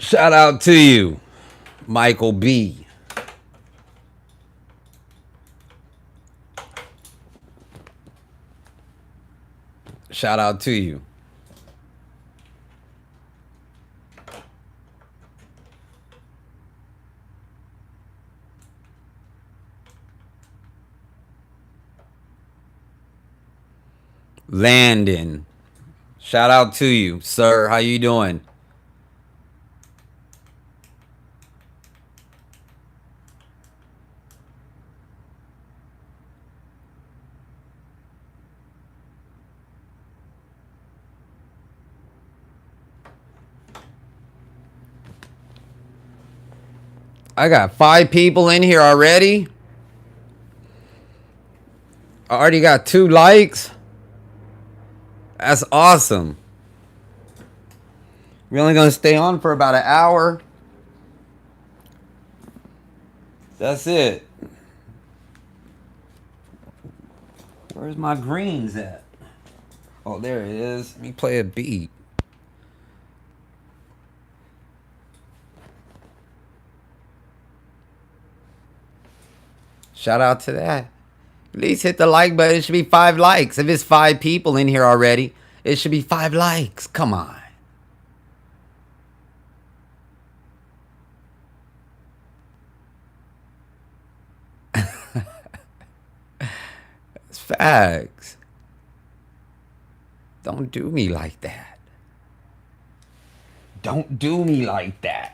Shout out to you, Michael B. Shout out to you. Landon. Shout out to you, sir. How you doing? I got 5 people in here already. I already got 2 likes. That's awesome. We're only going to stay on for about an hour. That's it. Where's my greens at? Oh, there it is. Let me play a beat. Shout out to that. At least hit the like button. It should be 5 likes. If it's 5 people in here already, it should be 5 likes. Come on. It's facts. Don't do me like that. Don't do me like that.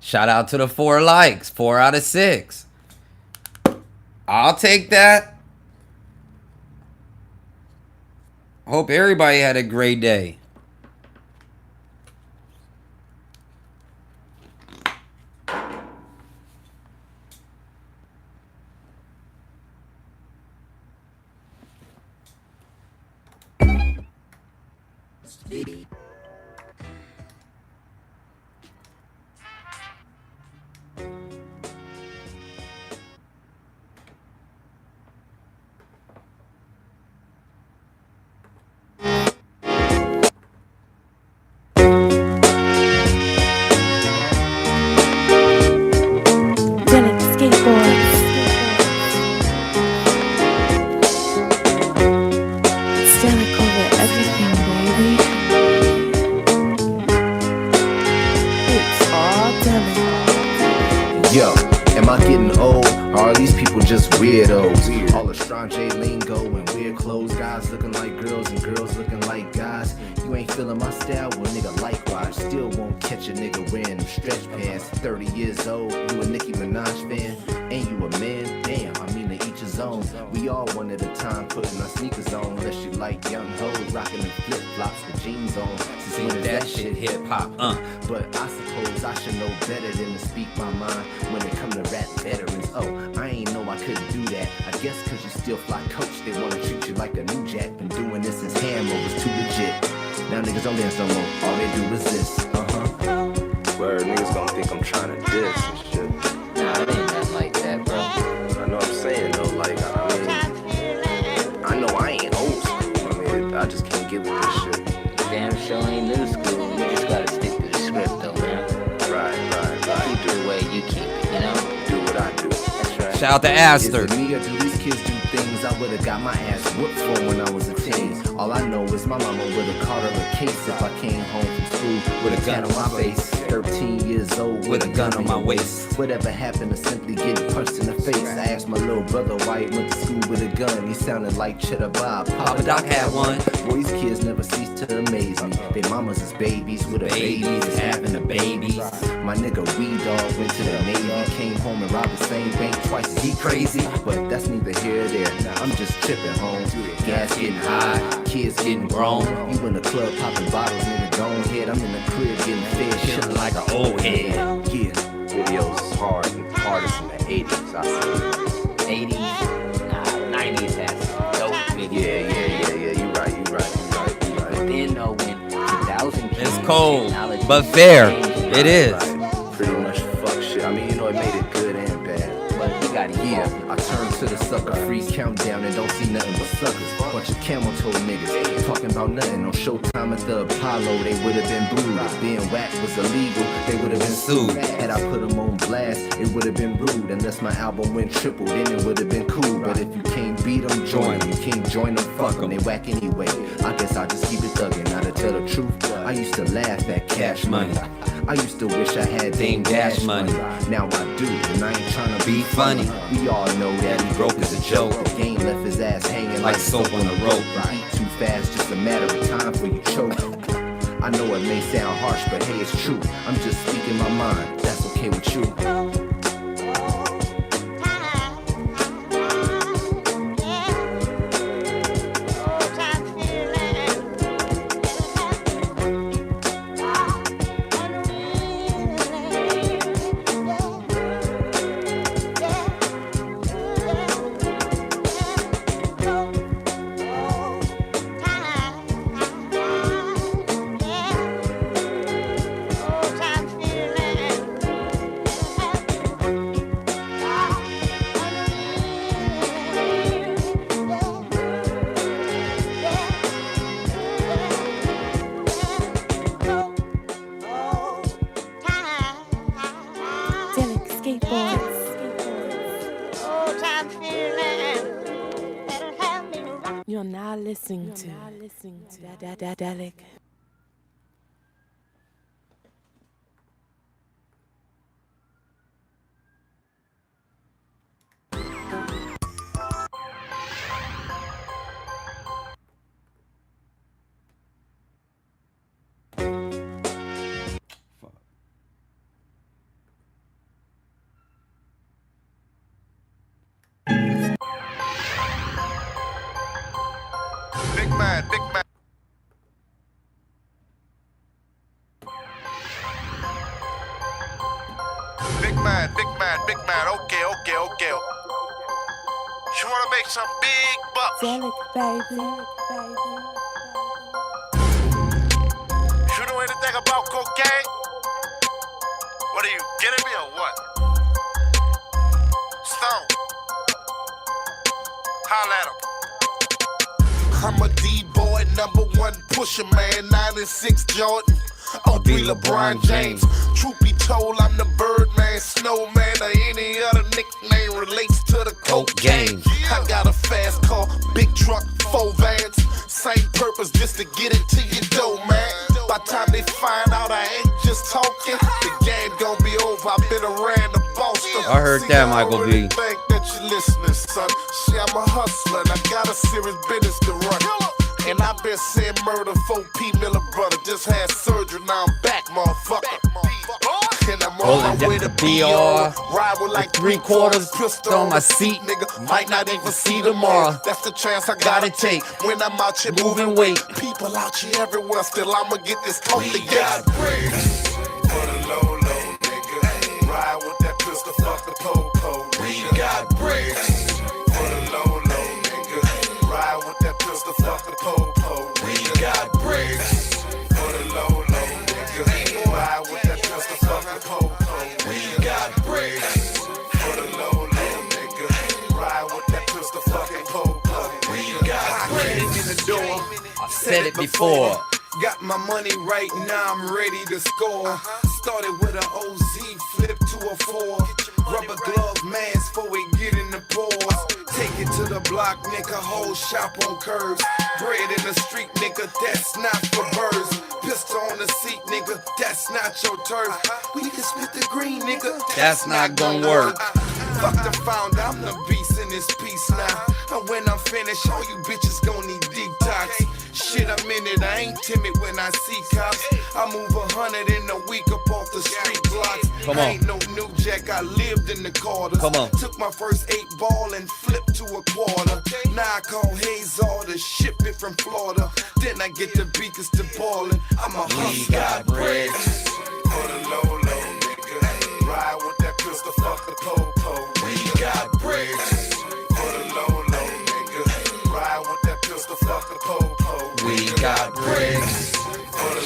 Shout out to the 4 likes. 4 out of 6. I'll take that. Hope everybody had a great day. Yo, am I getting old, or are these people just weirdos? All the strong J lingo and weird clothes, guys looking like girls and girls looking like guys. You ain't feeling my style, well nigga likewise. Still won't catch a nigga wearing stretch pants. 30 years old, you a Nicki Minaj fan? Ain't you a man? Damn, I mean to each his own. We all one at a time putting our sneakers on. Unless you like young hoes rocking them flip flops with jeans on. See that shit hip hop, But I suppose I should know better than to speak my mind when it come to rap veterans. Oh, I ain't know I couldn't do that. I guess cause you still fly coach, they wanna treat you like a new jack. Been doing this since Hammer was too legit. Now niggas don't dance no more, all they do is this. Where niggas gonna think I'm trying to diss and shit. Nah, it ain't nothing like that, bro. I know what I'm saying though, like, I know I ain't old school. I mean, I just can't get with this shit. Damn sure ain't new school. You just gotta stick to the script, though, man. Right. Keep it the way you keep it, you know? Do what I do. That's right. Shout out to Is Aster. it me or do these kids do things I would've got my ass whooped for when I was a teen? All I know is my mama would've caught her a case if I came home from school with a gun on my face. 13 years old With a gun on my waist. Whatever happened to simply getting punched in the face? I asked my little brother why he went to school with a gun. He sounded like Cheddar Bob. Papa Doc had one. Boy, these kids never cease to amaze me. They mamas is babies with a babies is having a babies. My nigga Weed Dog went to the Navy, came home and robbed the same bank twice. Is he crazy? But that's neither here or there. I'm just tripping home. Gas getting high, kids getting grown. You in the club popping bottles, nigga, go ahead. I'm in the crib getting fed, shit like an old head. Yeah. Videos is hard and hardest in the 80s, I say. 80s, nah, 90s has some dope videos. Yeah, you right. But then though, when 2000 came, It's cold, Technology but fair. changing It is. Right. Pretty much fuck shit. I mean, you know, it made it good and bad. But you gotta Yeah, evolve. I turn to the sucker freeze countdown and don't see nothing but suckers. Bunch of camel toe niggas talking about nothing on Showtime at the Apollo. They would have been booed. If being whacked was illegal, they would have been sued. Had I put them on blast, it would have been rude. Unless my album went triple, then it would have been cool. But if you can't beat them, join them. You can't join them, fuck them. They whack anyway. I guess I just keep it thuggin'. Now to tell the truth, I used to laugh at Cash Money. I used to wish I had Dame Dash money. Now I do, and I ain't tryna be funny. We all know that he broke as a joke. The game left his ass hanging like soap on a rope. Eat too fast, just a matter of time for you choke. I know it may sound harsh, but hey, it's true. I'm just speaking my mind. That's okay with you. You're now listening to Delic. Big man, big man. Big man, big man, big man. Okay. You wanna make some big bucks? Delic, baby. You know anything about cocaine? What are you kidding me or what? Stone. Holla at him. I'm a D-boy, #1 pusher, man. 96 Jordan, 03 LeBron James. Truth be told, I'm the Birdman, Snowman, or any other nickname relates to the coke game. I got a fast car, big truck, 4 vans. Same purpose, just to get it to your door, man. By the time they find out I ain't just talking, the game gon' be over. I've been around the Boston. I heard that, Michael B. Think that you listening, son. See, I'm a hustler and I got a serious business to run. And I've been saying murder for P. Miller, brother. Just had surgery, now I'm back, motherfucker. And I'm on my way to BR. Ride with like 3/4 pistol on my seat, nigga. Might not even see tomorrow. That's the chance I gotta take when I'm out here moving weight. People out here everywhere, still I'ma get this coke to get. For the low, nigga. Ride with that pistol, fuck the po-po. We got bricks. For the low, nigga. Ride with that pistol, fuck the po-po. We got bricks. For the low, nigga. Ride with that pistol, fuck the po-po. We got bricks. For the low, nigga. Ride with that pistol, fuck the po-po. We got bricks. In the door. I've said it before. Got my money right now, I'm ready to score. Started with an OZ, flip to a 4. Rubber glove mans before we get in the pores. Take it to the block, nigga, whole shop on curves. Bread in the street, nigga, that's not for birds. Pistol on the seat, nigga, that's not your turf. We can split the green, nigga, That's not gonna work. Fuck the founder, I'm the beast in this piece now. And when I'm finished, all you bitches gon' need detox. Shit, I'm in it, I ain't timid when I see cops. I move 100 in a week up off the street blocks. Come I on. ain't no new jack, I lived in the quarters. Come on. Took my first 8 ball and flipped to a quarter. Now I call Hazard to ship it from Florida. Then I get the beakers to ballin'. I'm a hustler. got bricks. For the low, nigga. Ride with that pistol, fuck the po-po. We got bricks. For the low, nigga. Ride with that pistol, fuck the po-po. We got bricks.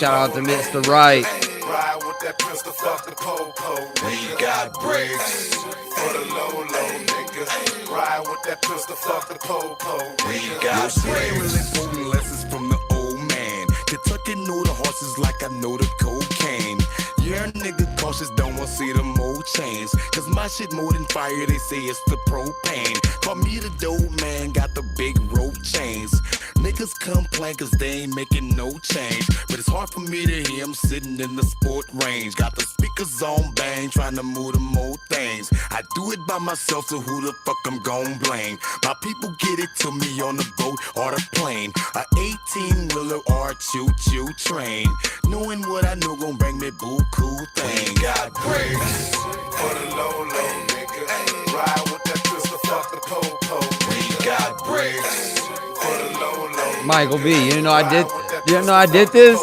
shout out to Mr. Right. Ride with that pistol, fuck the po-po. We got bricks for the low, nigga. Ride with that pistol, fuck the po-po. We got bricks. Important lessons from the old man. Kentucky know the horses like I know the cocaine. Yeah, nigga cautious, don't want to see them old chains. Cause my shit more than fire, they say it's the propane. Call me the dope man, got the big rope chains. Niggas complain cause they ain't making no change. But it's hard for me to hear them sitting in the sport range. Got the speakers on bang, trying to move them old things. I do it by myself, so who the fuck I'm gon' blame? My people get it to me on the boat or the plane. A 18-wheeler or choo-choo train. Knowing what I know gon' bring me boo-cool thing. We got bricks for the low, nigga. Ride with that pistol, fuck the po-po. We got bricks for the low, Michael B, you didn't know I did. You didn't know I did this?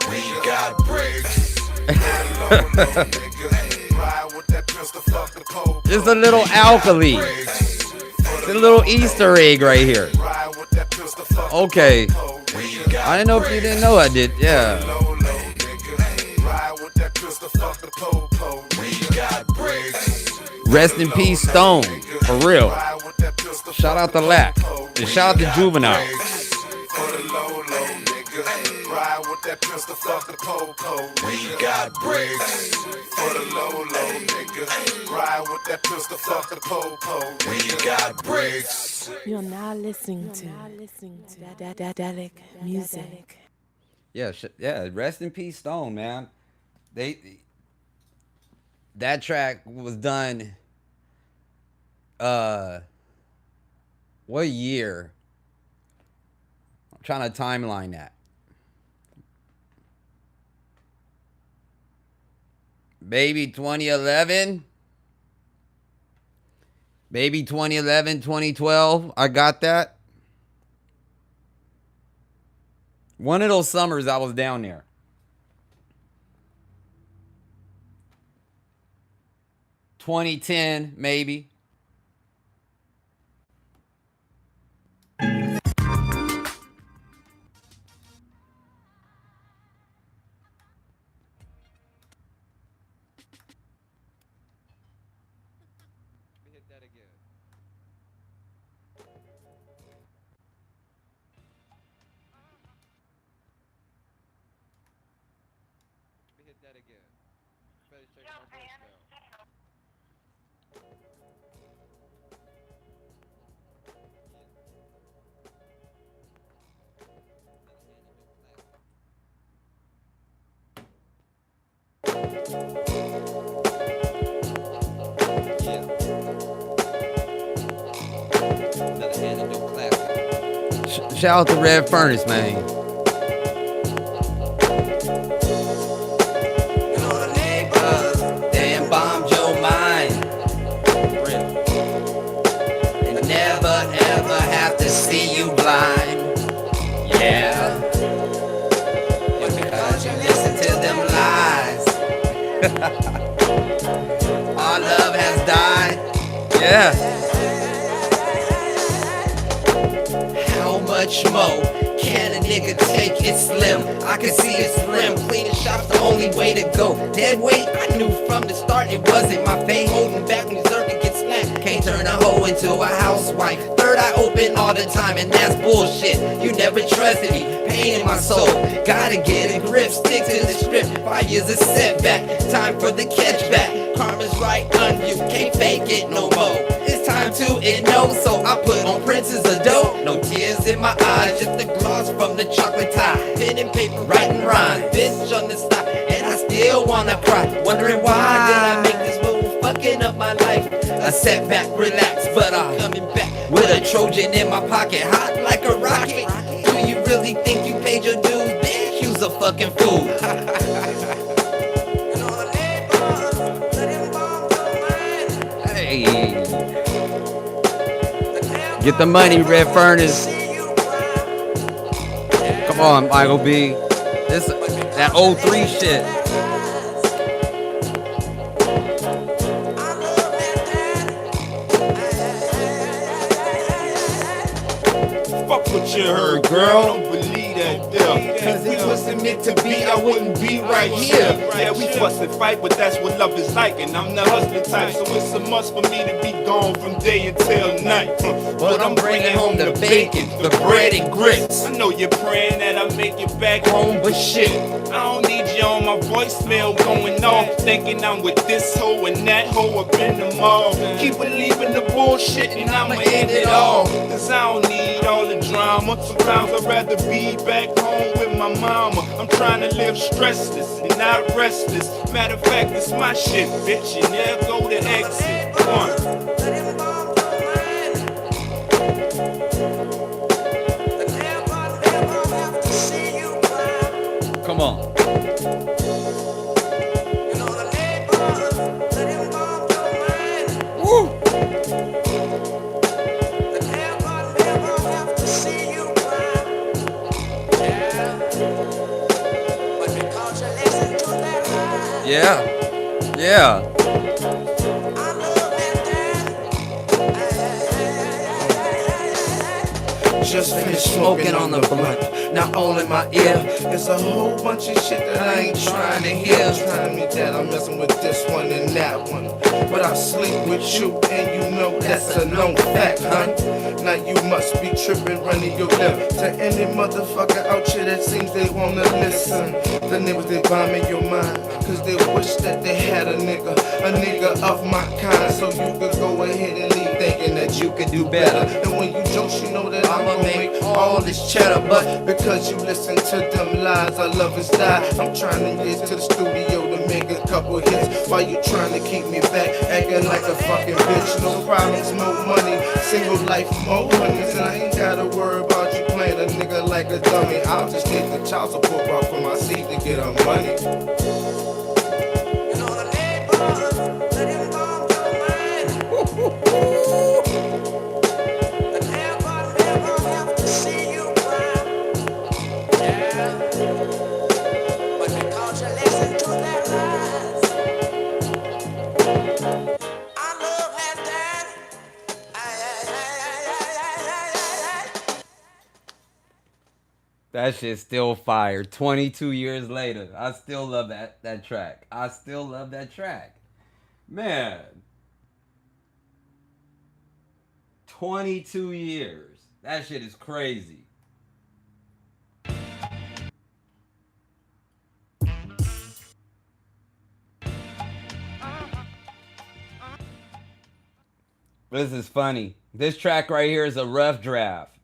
We got bricks for the low, nigga. Ride with that pistol, fuck the po-po. Just a little alkali. It's a little Easter egg right here. Ride with that pistol, fuck Okay. the po-po. We got I didn't know if you didn't know I did. Yeah. low, nigga. Ride with that pistol, fuck the po-po. We got bricks. Rest in peace, Stone. For real. Ride with that pistol, Shout out to fuck Lack. the po-po. And shout out to Juvenile. For the low, nigga. Ride with that pistol, fuck the po-po. We got bricks. For the low, nigga. Ride with that pistol, fuck the po-po. We got bricks. You're now listening to Dadelic Music. Yeah, yeah. Rest in peace, Stone, man. That track was done. What year? I'm trying to timeline that. Maybe 2011. Maybe 2011, 2012. I got that. One of those summers I was down there. $2010, maybe. Hit that again. Hit that again. Better check my voicemail. Shout out to Red Furnace, man. Damn bombed your mind. They never ever have to see you blind. Yeah. Because you listen to them lies. Our love has died. Yeah. How much more can a nigga take? It's slim. I can see it's slim. Cleaning shop's the only way to go. Dead weight, I knew from the start it wasn't my fate. Holding back when dessert to get smacked. Can't turn a hoe into a housewife. Third eye open all the time, and that's bullshit. You never trusted me, pain in my soul. Gotta get a grip, stick to the script. 5 years a setback, time for the catch back. Karma's right on you, can't fake it no more. It's time to it no, so I put on Prince's a dope. No tears in my eyes, just the gloss from the chocolate tie. Pen and paper, writing rhymes, bitch on the side, and I still wanna cry. Wondering why did I make this move, fucking up my life. A setback, relax, but I'm coming back with a Trojan in my pocket, hot like a rocket. Do you really think you paid your dues, bitch? You's a fucking fool. Hey. Get the money, Red Furnace. Come on, Michael B. This that 03 shit. Fuck what you heard, girl. Don't believe that, yeah. Cause it it wasn't meant to be, I wouldn't be right here. Yeah, we fuss and fight, but that's what love is like. And I'm the hustler type, so it's a must for me to be gone from day until night. But I'm bringing home the bacon, the bread and grits. I know you're praying that I make it back home, but shit, I don't need you on my voicemail going off, thinking I'm with this hoe and that hoe up in the mall. Keep believing the bullshit and I'ma end it all. Cause I don't need all the drama. Sometimes I'd rather be back home with my mama. I'm trying to live stressless and not restless. Matter of fact, it's my shit, bitch. You never go to exit. One. Come on. Woo. Yeah. Yeah. Just finished smoking on the blunt. Now all in my ear is a whole bunch of shit that I ain't trying to hear. Trying me that I'm messing with this one and that one. But I sleep with you and you know that's a known fact, hun. Now you must be tripping, running your lip to any motherfucker out here that seems they wanna listen. The niggas they bombing your mind, cause they wish that they had a nigga of my kind. So you could go ahead and leave thinking that you could do better. And when you joke, you know that I'ma make all this cheddar. But because you listen to them lies, our lovers die. I'm trying to get to the studio to make a couple hits while you trying to keep me back, acting like a fucking bitch. No problems, no money, single life, more honeys. And I ain't gotta worry about you playing a nigga like a dummy. I'll just take the child support out from my seat to get her money. That shit's still fire. 22 years later, I still love that track. I still love that track. Man. 22 years. That shit is crazy. This is funny. This track right here is a rough draft.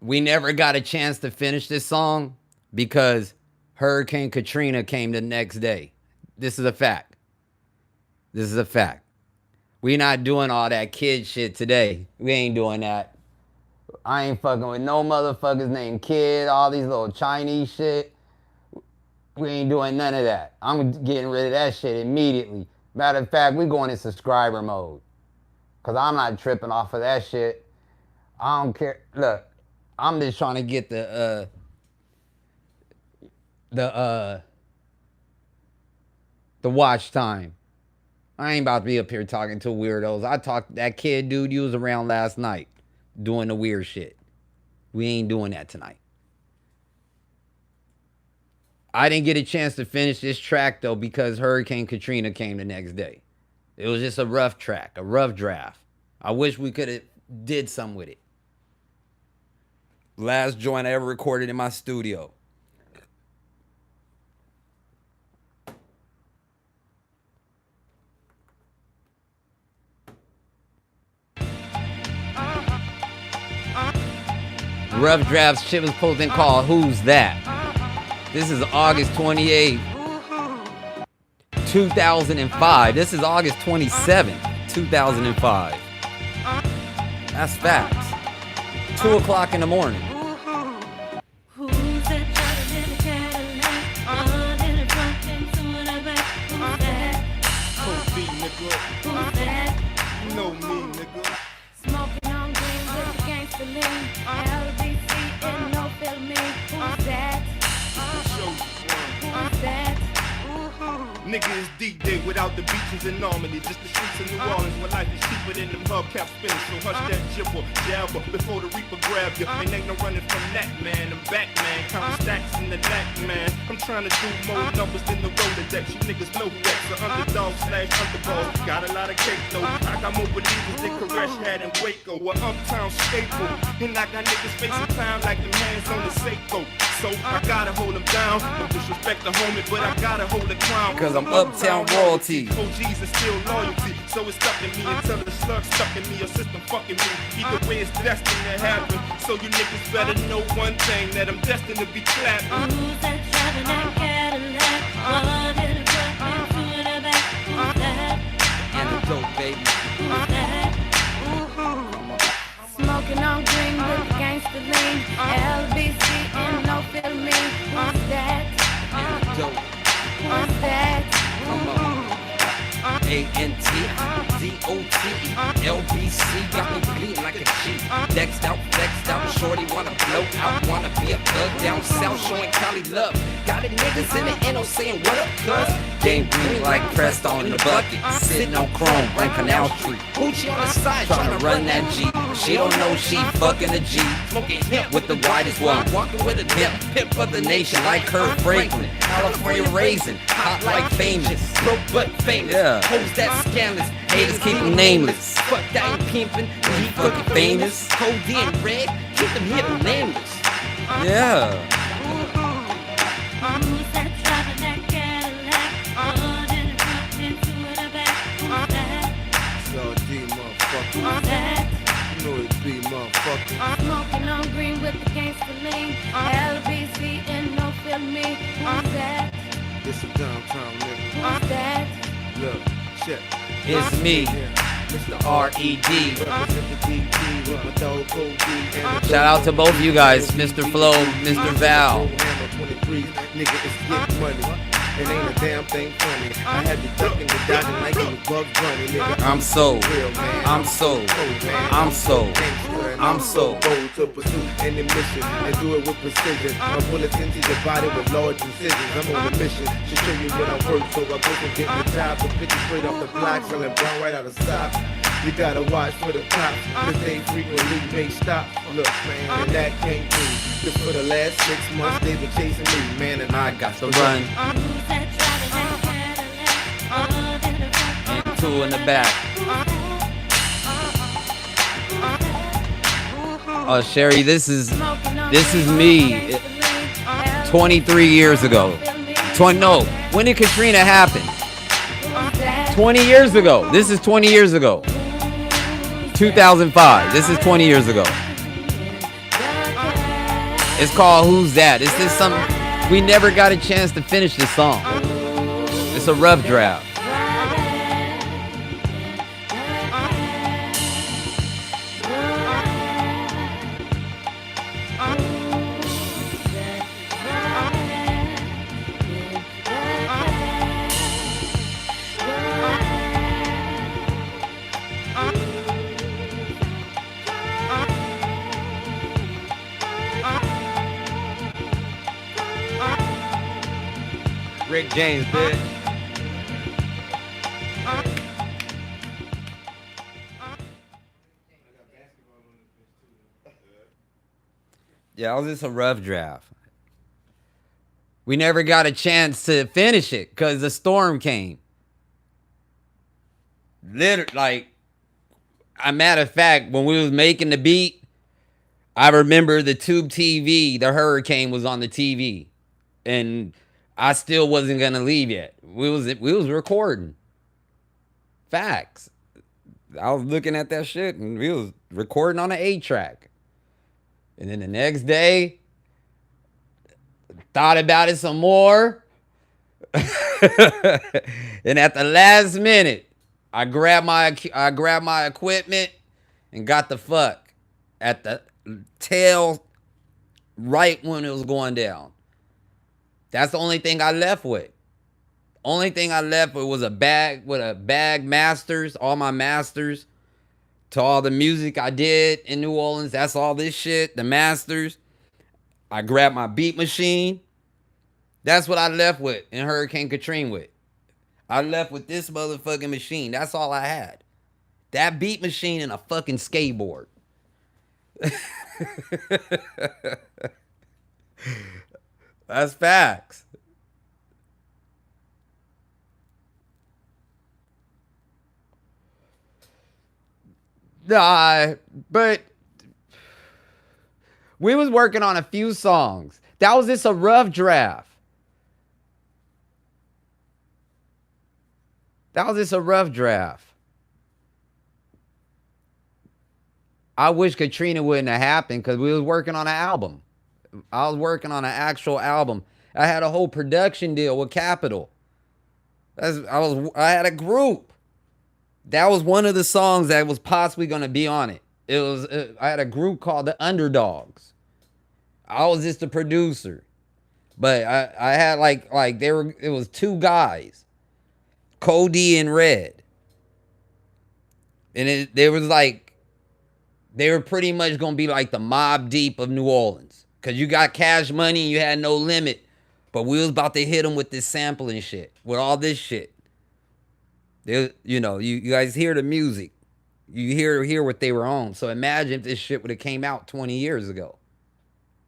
We never got a chance to finish this song because Hurricane Katrina came the next day. This is a fact. This is a fact. We not doing all that kid shit today. We ain't doing that. I ain't fucking with no motherfuckers named Kid, all these little Chinese shit. We ain't doing none of that. I'm getting rid of that shit immediately. Matter of fact, we going in subscriber mode. Because I'm not tripping off of that shit. I don't care. Look, I'm just trying to get the watch time. I ain't about to be up here talking to weirdos. I talked that kid dude you was around last night doing the weird shit. We ain't doing that tonight. I didn't get a chance to finish this track though because Hurricane Katrina came the next day. It was just a rough track, a rough draft. I wish we could have did something with it. Last joint I ever recorded in my studio. Rough drafts shit was posted called Who's That? This is August 28th, 2005. This is August 27th, 2005. That's facts. 2 o'clock in the morning. Nigga is D-Day without the beaches in Normandy. Just the streets of New Orleans where life is cheaper than them hubcap spinners. So hush that jibber, jabber, before the reaper grab you. And ain't no running from that, man. I'm back, man. in the lack, man. I'm trying to do more numbers than the Rolodex. You niggas know that. So underdog slash underdog. Got a lot of cake though. I got more believers than Koresh had in Waco. A uptown staple. And I got niggas facing time like them hands on the Seiko. So I gotta hold them down. No disrespect the homie, but I gotta hold the crown. Cause I'm uptown royalty. OGs and still loyalty. So it's stuck in me until the slug stuck in me. Your system fucking me. Either way it's destined to happen. So you niggas better know one thing, that I'm destined to be clapping. Who's that driving that Cadillac? What in the front and two in the back? Who's that? Antidote, baby. Who's that? Smoking on green with the gangster lean. LBC and no filming. Who's that? Antidote. Who's that? A-N-T-D-O-T-E LBC got me bleeding like a G. Dexed out, shorty wanna blow out. Wanna be a thug down south, showing Cali love. Got it niggas in the NO saying what up, cuz. Game green like pressed on the bucket. Sitting on chrome on Canal Street. Gucci on the side, Trying to run that G. She don't know she fucking a G. Smoking hemp With the widest one. walking with a dip. Pimp of the nation like Kurt Franklin. California raisin. Hot like famous. Broke but famous. Yeah. Hoes that scandalous. Haters keep them nameless. Fuck that ain't pimping. He fucking famous. Codeine red. Keep them hidden nameless. Yeah. Who's that driving that Cadillac? What in the front and two in the back? Who's that? So D, motherfucker. Who's that? You know it be, motherfucker. Smoking on green with the gangster lean. LBC and no filming. Who's that? This a downtown nigga. Who's that? Look, check. It's me, Mr. R.E.D. Represent the DP with my dog Cody and Shout out to both of you guys, Mr. Flo, Mr. Val. Hammer 23, nigga, it's get money. It ain't a damn thing funny. I had to duck and the dodging like it was Bugs Bunny, nigga. I'm so, real, man. I'm so, I'm so, I'm so. bold to pursue any mission and do it with precision. My bullets into your body with large incisions. I'm on a mission to show you what I'm worth. So I go from getting the job to 50 straight off the block, selling brown right out of stock. You gotta watch for the cops, cause they frequently may stop. Look, man, and that came through. Just for the last 6 months, they were chasing me, man, and I got To run, Who's that driving that Cadillac? What in the front and two in the back. Oh, Sherry, this is me 23 years ago. 20, no, when did Katrina happen? 20 years ago. This is 20 years ago. 2005. This is 20 years ago. It's called Who's That? Is this some? We never got a chance to finish this song. It's a rough draft. Rick James, bitch. Yeah, it was just a rough draft. We never got a chance to finish it because the storm came. Literally, like, a matter of fact, when we was making the beat, I remember the tube TV, the hurricane was on the TV. And I still wasn't gonna leave yet. We was recording. Facts. I was looking at that shit and we was recording on an 8-track. And then the next day, thought about it some more. And at the last minute, I grabbed my equipment and got the fuck at the tail right when it was going down. That's the only thing I left with. Only thing I left with was a bag masters, all my masters to all the music I did in New Orleans. That's all this shit, the masters. I grabbed my beat machine. That's what I left with in Hurricane Katrina with. I left with this motherfucking machine. That's all I had. That beat machine and a fucking skateboard. That's facts. Nah, but we was working on a few songs. That was just a rough draft. That was just a rough draft. I wish Katrina wouldn't have happened because we was working on an album. I was working on an actual album. I had a whole production deal with Capitol. I had a group. That was one of the songs that was possibly going to be on it. I had a group called the Underdogs. I was just a producer. But I had it was two guys. Cody and Red. And they were pretty much going to be like the Mobb Deep of New Orleans. Because you got Cash Money and you had No Limit. But we was about to hit them with this sampling shit. With all this shit. You guys hear the music. You hear what they were on. So imagine if this shit would have came out 20 years ago.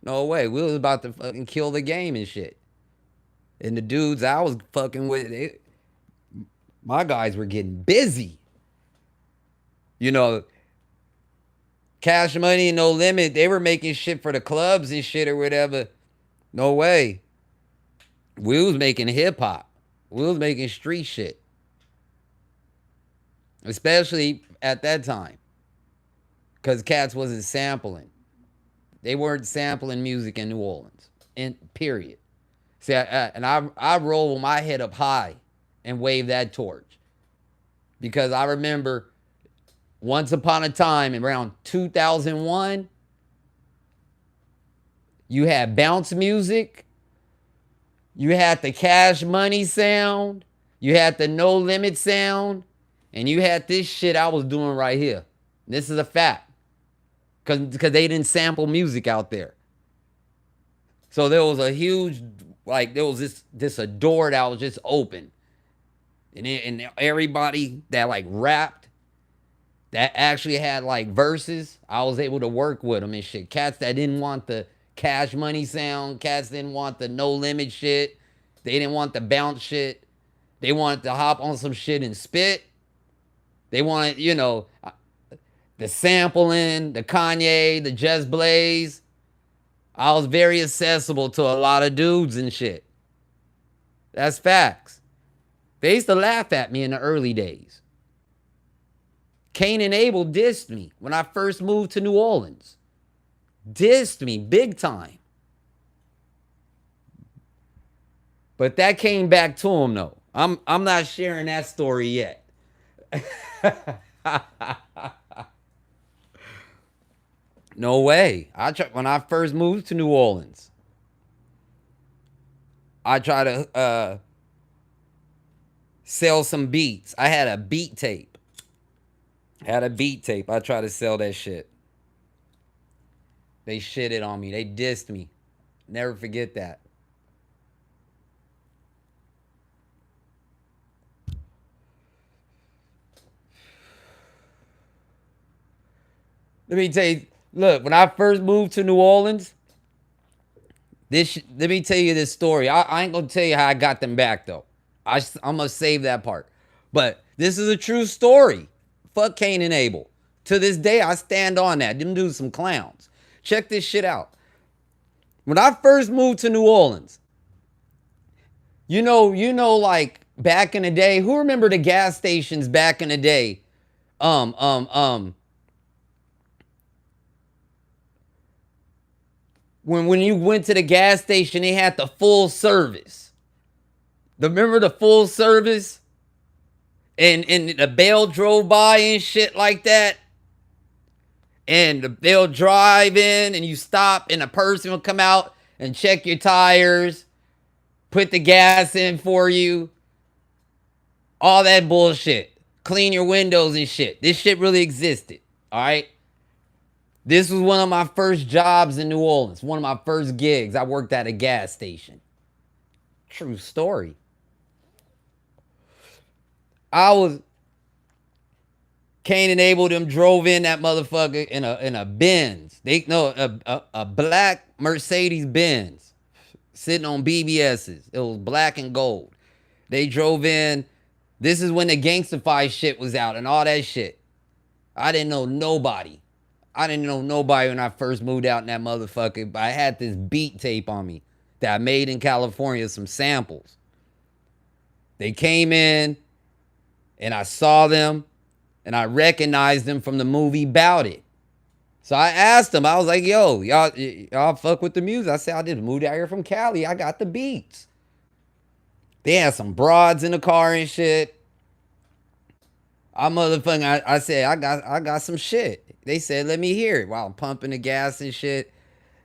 No way. We was about to fucking kill the game and shit. And the dudes I was fucking with, my guys were getting busy. Cash Money and No Limit, they were making shit for the clubs and shit or whatever. No way. We was making hip hop. We was making street shit. Especially at that time. Because cats wasn't sampling. They weren't sampling music in New Orleans. Period. See, I roll with my head up high and wave that torch. Because I remember once upon a time, around 2001, you had bounce music. You had the Cash Money sound. You had the No Limit sound. And you had this shit I was doing right here. This is a fact. Because they didn't sample music out there. So there was a huge, there was this a door that was just open. And everybody that rapped, that actually had verses, I was able to work with them and shit. Cats that didn't want the Cash Money sound. Cats didn't want the No Limit shit. They didn't want the bounce shit. They wanted to hop on some shit and spit. They wanted, the sampling, the Kanye, the Just Blaze. I was very accessible to a lot of dudes and shit. That's facts. They used to laugh at me in the early days. Cain and Abel dissed me when I first moved to New Orleans. Dissed me big time. But that came back to him though. I'm not sharing that story yet. No way. When I first moved to New Orleans, I tried to sell some beats. I had a beat tape. I tried to sell that shit. They shitted on me. They dissed me. Never forget that. Let me tell you, look, when I first moved to New Orleans, let me tell you this story. I ain't going to tell you how I got them back, though. I'm going to save that part. But this is a true story. Fuck Cain and Abel. To this day, I stand on that. Them dudes some clowns. Check this shit out. When I first moved to New Orleans, back in the day, who remember the gas stations back in the day? When you went to the gas station, they had the full service. Remember the full service? And the bell drove by and shit like that. And they'll drive in and you stop and a person will come out and check your tires, put the gas in for you. All that bullshit. Clean your windows and shit. This shit really existed. All right? This was one of my first jobs in New Orleans. One of my first gigs. I worked at a gas station. True story. Cain and Abel them drove in that motherfucker in a Benz. A black Mercedes Benz. sitting on BBSs. It was black and gold. They drove in. This is when the Gangstify shit was out and all that shit. I didn't know nobody. I didn't know nobody when I first moved out in that motherfucker. But I had this beat tape on me that I made in California, some samples. They came in and I saw them and I recognized them from the movie Bout It. So I asked them, I was like, yo, y'all fuck with the music? I said, I just moved out here from Cali. I got the beats. They had some broads in the car and shit. I said, I got some shit. They said, let me hear it while I'm pumping the gas and shit.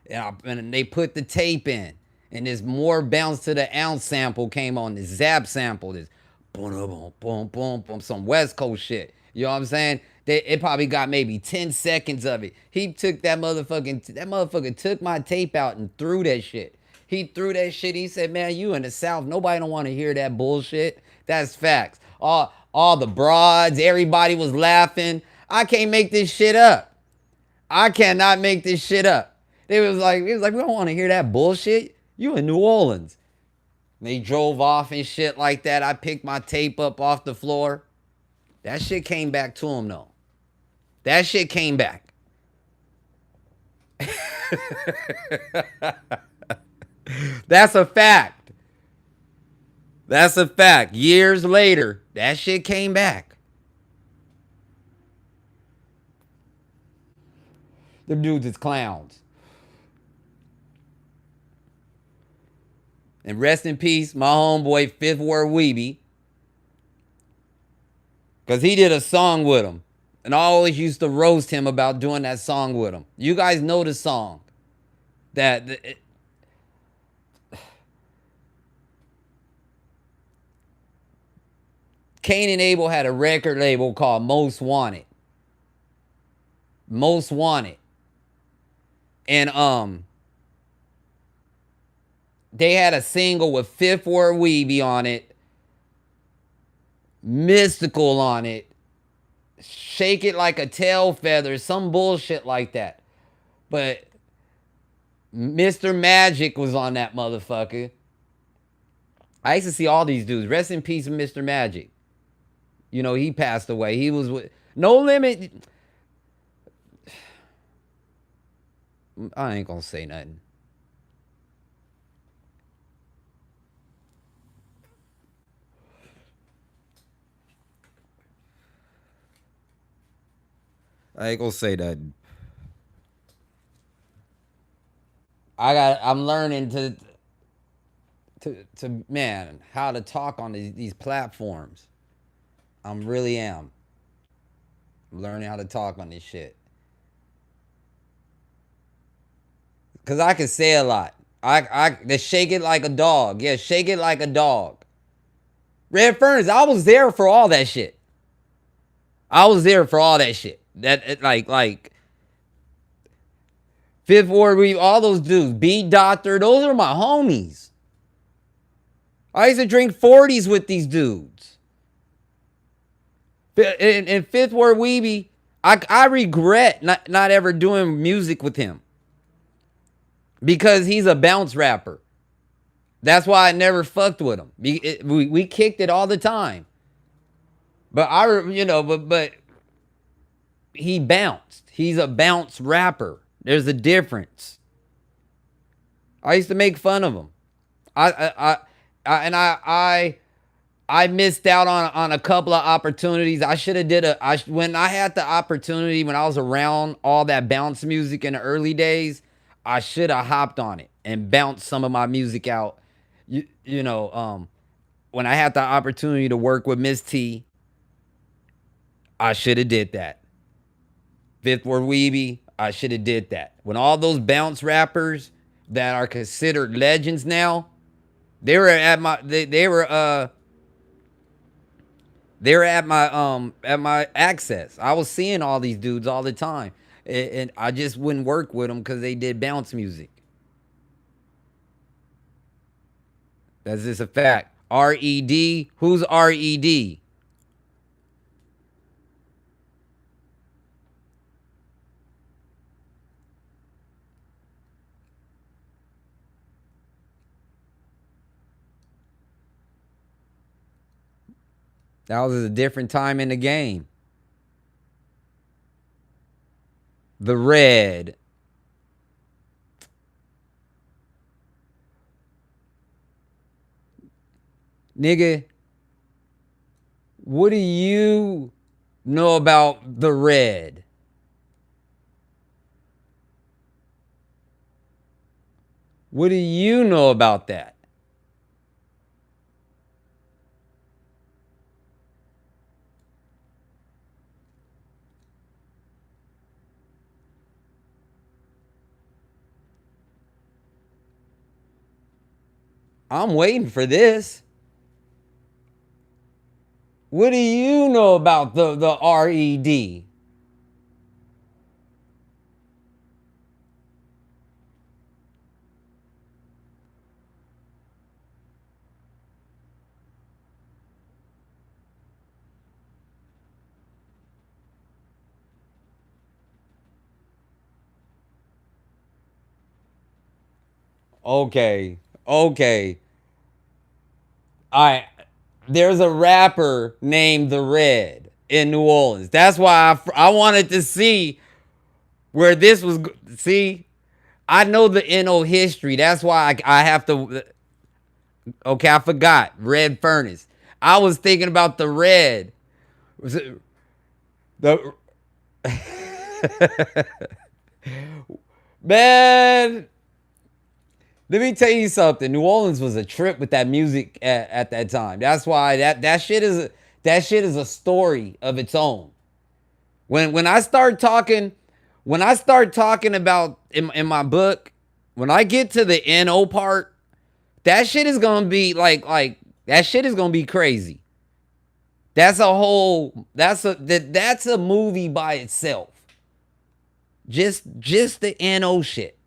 And they put the tape in. And this more bounce to the ounce sample came on. This Zap sample. This boom, boom, boom, boom, boom, some West Coast shit. You know what I'm saying? It probably got maybe 10 seconds of it. He took that motherfucker took my tape out and threw that shit. He threw that shit. He said, man, you in the South, nobody don't want to hear that bullshit. That's facts. All the broads, everybody was laughing. I can't make this shit up. I cannot make this shit up. It was like, we don't want to hear that bullshit. You in New Orleans. And they drove off and shit like that. I picked my tape up off the floor. That shit came back to him though. That shit came back. That's a fact. That's a fact. Years later, that shit came back. Them dudes is clowns. And rest in peace, my homeboy Fifth Ward Weeby. Because he did a song with him. And I always used to roast him about doing that song with him. You guys know the song. Cain and Abel had a record label called Most Wanted. Most Wanted. And they had a single with Fifth Ward Weeby on it, Mystical on it, Shake It Like a Tail Feather, some bullshit like that. But Mr. Magic was on that motherfucker. I used to see all these dudes. Rest in peace, Mr. Magic. You know, he passed away. He was with No Limit. I ain't gonna say nothing. I ain't gonna say nothing. I'm learning to man, how to talk on these platforms. I really am. I'm learning how to talk on this shit. Cause I can say a lot. They shake it like a dog. Yeah, shake it like a dog. Red Furnace, I was there for all that shit. I was there for all that shit. Like Fifth Ward, all those dudes, Beat Doctor, those are my homies. I used to drink 40s with these dudes. And Fifth Ward Weeby, I regret not ever doing music with him. Because he's a bounce rapper. That's why I never fucked with him. We kicked it all the time. But but he bounced. He's a bounce rapper. There's a difference. I used to make fun of him. I missed out on a couple of opportunities. I should have when I had the opportunity, when I was around all that bounce music in the early days, I should have hopped on it and bounced some of my music out. When I had the opportunity to work with Miss T, I should have did that. Fifth Ward Weeby, I should have did that. When all those bounce rappers that are considered legends now, they were at my access. I was seeing all these dudes all the time. And I just wouldn't work with them because they did bounce music. That's just a fact. R.E.D. Who's R.E.D.? That was a different time in the game. The Red. Nigga, what do you know about The Red? What do you know about that? I'm waiting for this. What do you know about the RED? Okay. There's a rapper named The Red in New Orleans. That's why I wanted to see where this was. See, I know the NO history. That's why I have to. Okay, I forgot. Red Furnace. I was thinking about The Red. Was it the man? Let me tell you something. New Orleans was a trip with that music at that time. That's why that shit is a story of its own. When I start talking about in my book, when I get to the NO part, that shit is gonna be like that shit is gonna be crazy. That's a movie by itself. Just the NO shit.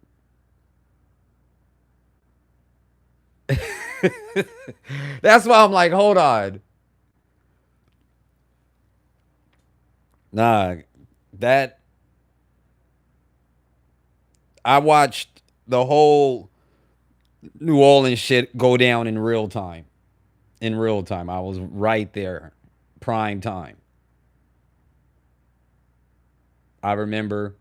That's why I'm like, hold on. Nah, that I watched the whole New Orleans shit go down in real time. In real time. I was right there. Prime time. I remember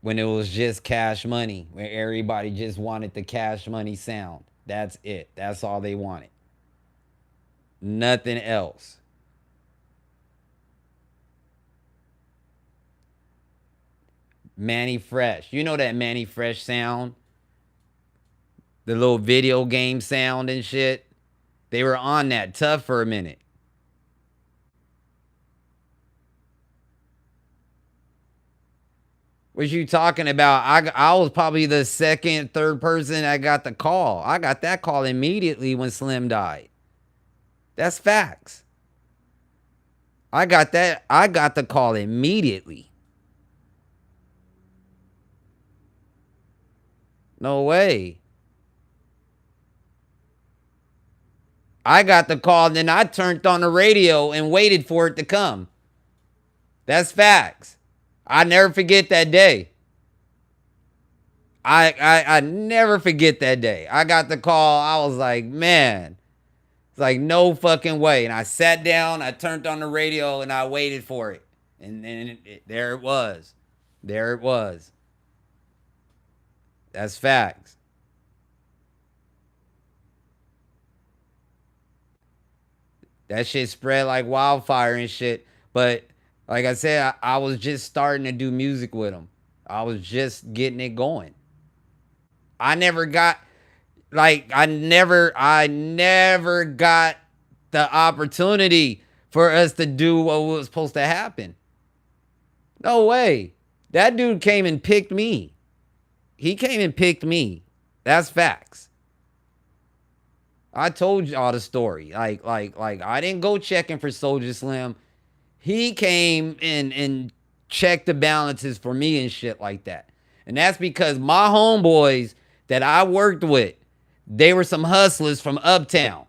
when it was just Cash Money, where everybody just wanted the Cash Money sound. That's it. That's all they wanted. Nothing else. Manny Fresh. You know that Manny Fresh sound? The little video game sound and shit. They were on that tough for a minute. What you talking about? I was probably the second, third person that got the call. I got that call immediately when Slim died. That's facts. I got the call immediately. No way. I got the call, and then I turned on the radio and waited for it to come. That's facts. I never forget that day. I never forget that day. I got the call. I was like, man, it's like no fucking way. And I sat down, I turned on the radio, and I waited for it. And then there it was. There it was. That's facts. That shit spread like wildfire and shit. But like I said, I was just starting to do music with him. I was just getting it going. I never got the opportunity for us to do what was supposed to happen. No way. That dude came and picked me. He came and picked me. That's facts. I told y'all the story. Like I didn't go checking for Soulja Slim. He came and checked the balances for me and shit like that. And that's because my homeboys that I worked with, they were some hustlers from Uptown.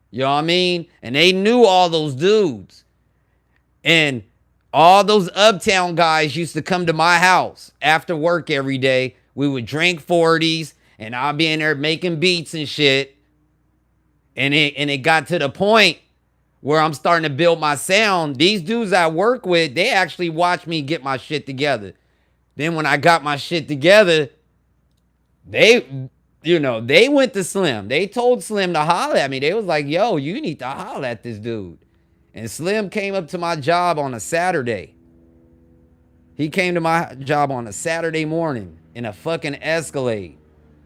You know what I mean? And they knew all those dudes. And all those Uptown guys used to come to my house after work every day. We would drink 40s, and I'd be in there making beats and shit. And it got to the point where I'm starting to build my sound. These dudes I work with, they actually watch me get my shit together. Then when I got my shit together, they went to Slim. They told Slim to holler at me. They was like, yo, you need to holler at this dude. And Slim came up to my job on a Saturday. He came to my job on a Saturday morning in a fucking Escalade.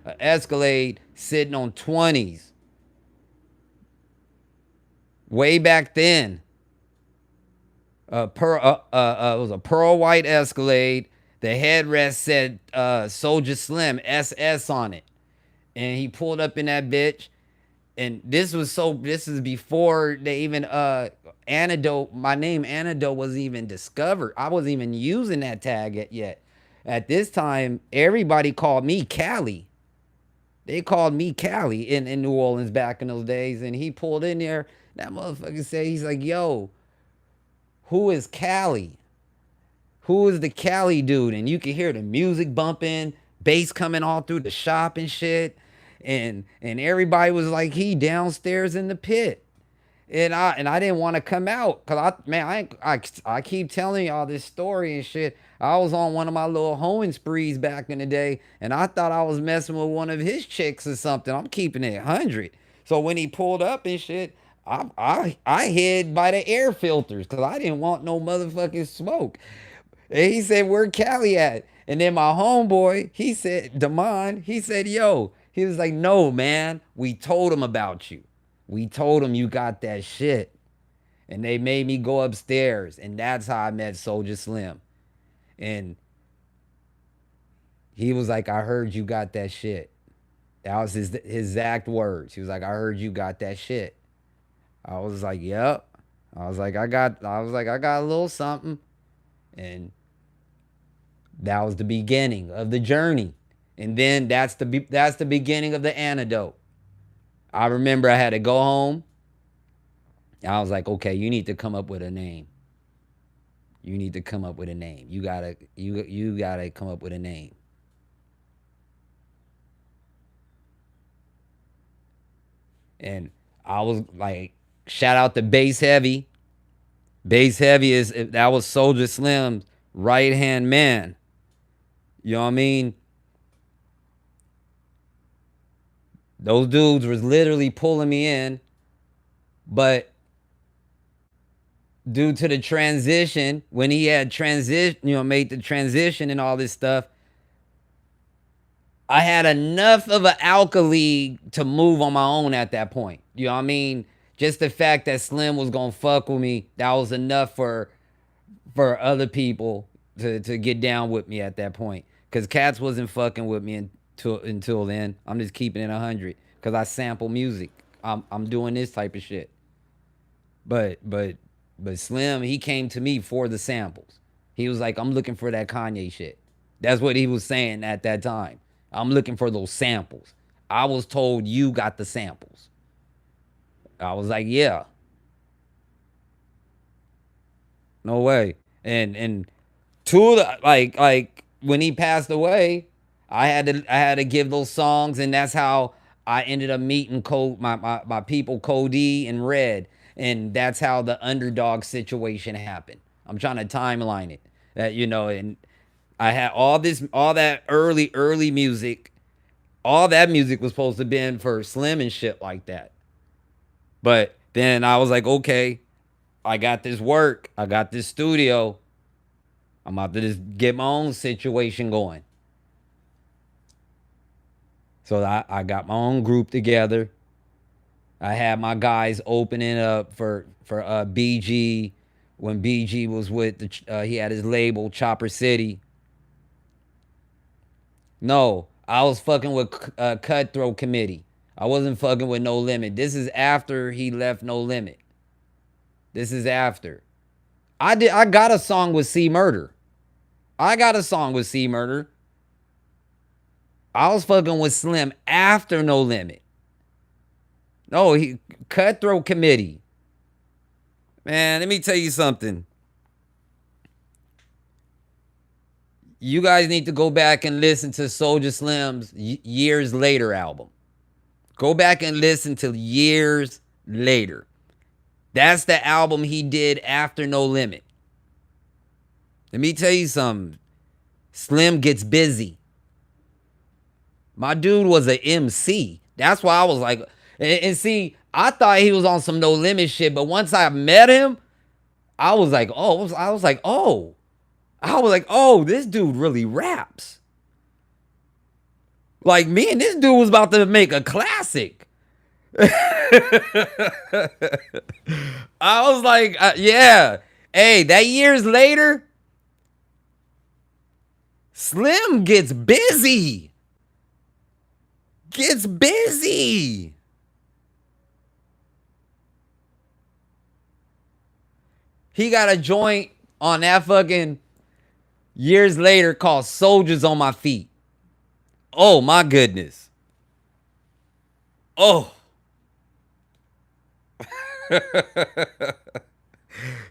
An Escalade sitting on 20s. Way back then. It was a pearl white Escalade. The headrest said Soulja Slim SS on it. And he pulled up in that bitch. And this is before they even Antidote, my name Antidote wasn't even discovered. I wasn't even using that tag yet. At this time, everybody called me Cali. They called me Cali in New Orleans back in those days. And he pulled in there. That motherfucker said, he's like, yo, who is Cali? Who is the Cali dude? And you can hear the music bumping, bass coming all through the shop and shit. And everybody was like, he downstairs in the pit. And I didn't want to come out. Cause I keep telling y'all this story and shit. I was on one of my little hoeing sprees back in the day. And I thought I was messing with one of his chicks or something. I'm keeping it 100. So when he pulled up and shit, I hid by the air filters because I didn't want no motherfucking smoke. And he said, where Cali at? And then my homeboy, he said, Damon, he said, yo, he was like, no, man, we told him about you. We told him you got that shit. And they made me go upstairs. And that's how I met Soulja Slim. And he was like, I heard you got that shit. That was his exact words. He was like, I heard you got that shit. I was like, yep. I was like, I got a little something. And that was the beginning of the journey. And then that's the beginning of the Antidote. I remember I had to go home. I was like, okay, you need to come up with a name. You need to come up with a name. You gotta come up with a name. And I was like, shout out to Bass Heavy. Bass Heavy that was Soulja Slim's right hand man. You know what I mean? Those dudes was literally pulling me in, but due to the transition, when he had made the transition and all this stuff, I had enough of an alkali to move on my own at that point. You know what I mean? Just the fact that Slim was gonna fuck with me, that was enough for other people to get down with me at that point. Cause Cats wasn't fucking with me until then. I'm just keeping it 100 because I sample music. I'm doing this type of shit. But Slim, he came to me for the samples. He was like, I'm looking for that Kanye shit. That's what he was saying at that time. I'm looking for those samples. I was told you got the samples. I was like, yeah. No way. And two of the, like when he passed away, I had to give those songs, and that's how I ended up meeting my people Cody and Red, and that's how the Underdog situation happened. I'm trying to timeline it, and I had all that early music. All that music was supposed to be in for Slim and shit like that. But then I was like, okay, I got this work. I got this studio. I'm about to just get my own situation going. So I got my own group together. I had my guys opening up for BG when BG was with he had his label Chopper City. No, I was fucking with Cutthroat Committee. I wasn't fucking with No Limit. This is after he left No Limit. This is after. I got a song with C Murder. I was fucking with Slim after No Limit. No, Cutthroat Committee. Man, let me tell you something. You guys need to go back and listen to Soulja Slim's Years Later album. Go back and listen to Years Later. That's the album he did after No Limit. Let me tell you something. Slim gets busy. My dude was an MC. That's why I was like, and see, I thought he was on some No Limit shit, but once I met him, I was like, oh, this dude really raps. Like, me and this dude was about to make a classic. I was like, yeah. Hey, that years later, Slim gets busy. Gets busy. He got a joint on that fucking years later called Soldiers on My Feet. Oh my goodness. Oh.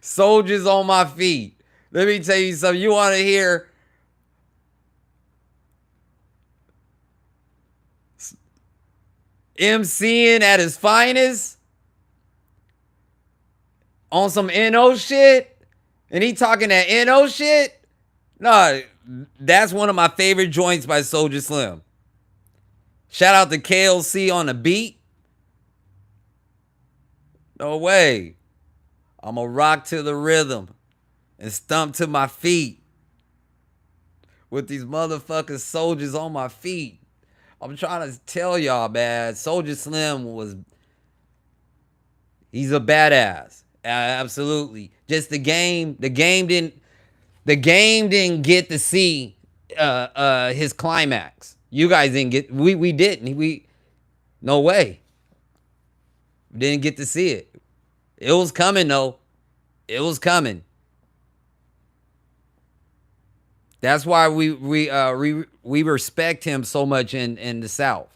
Soldiers on My Feet. Let me tell you something. You want to hear MCing at his finest on some NO shit, and he talking that NO shit? No, that's one of my favorite joints by Soulja Slim. Shout out to KLC on the beat. No way. I'ma rock to the rhythm and stomp to my feet with these motherfucking soldiers on my feet. I'm trying to tell y'all, man, Soulja Slim he's a badass. Absolutely. Just the game didn't get to see his climax. You guys didn't get, we didn't. No way. We didn't get to see it. It was coming though. It was coming. That's why we respect him so much in the South.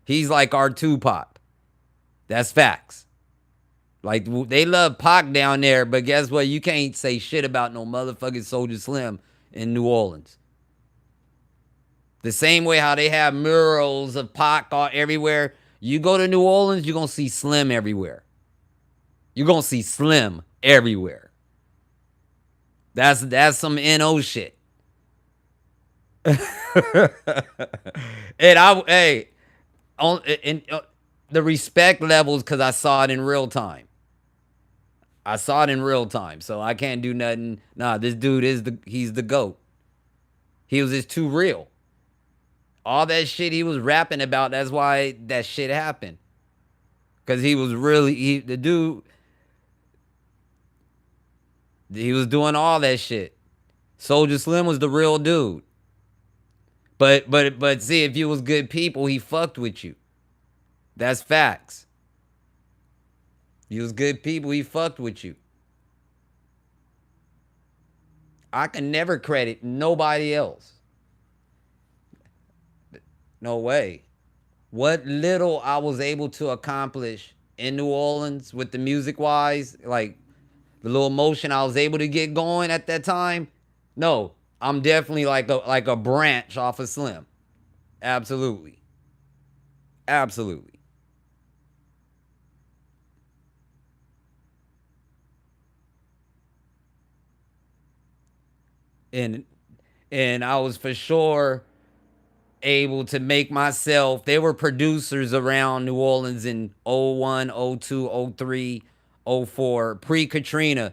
He's like our Tupac. That's facts. Like, they love Pac down there, but guess what? You can't say shit about no motherfucking Soulja Slim in New Orleans. The same way how they have murals of Pac everywhere. You go to New Orleans, you're going to see Slim everywhere. You're going to see Slim everywhere. That's some NO shit. And the respect levels, because I saw it in real time. So I can't do nothing. Nah, this dude he's the GOAT. He was just too real. All that shit he was rapping about, that's why that shit happened. Because he was really, the dude, he was doing all that shit. Soulja Slim was the real dude. But see, if you was good people, he fucked with you. That's facts. You was good people, he fucked with you. I can never credit nobody else. No way. What little I was able to accomplish in New Orleans with the music-wise, like the little motion I was able to get going at that time, no, I'm definitely like a branch off of Slim. Absolutely. Absolutely. And I was for sure able to make myself, there were producers around New Orleans in 01, 02, 03, 04, pre-Katrina.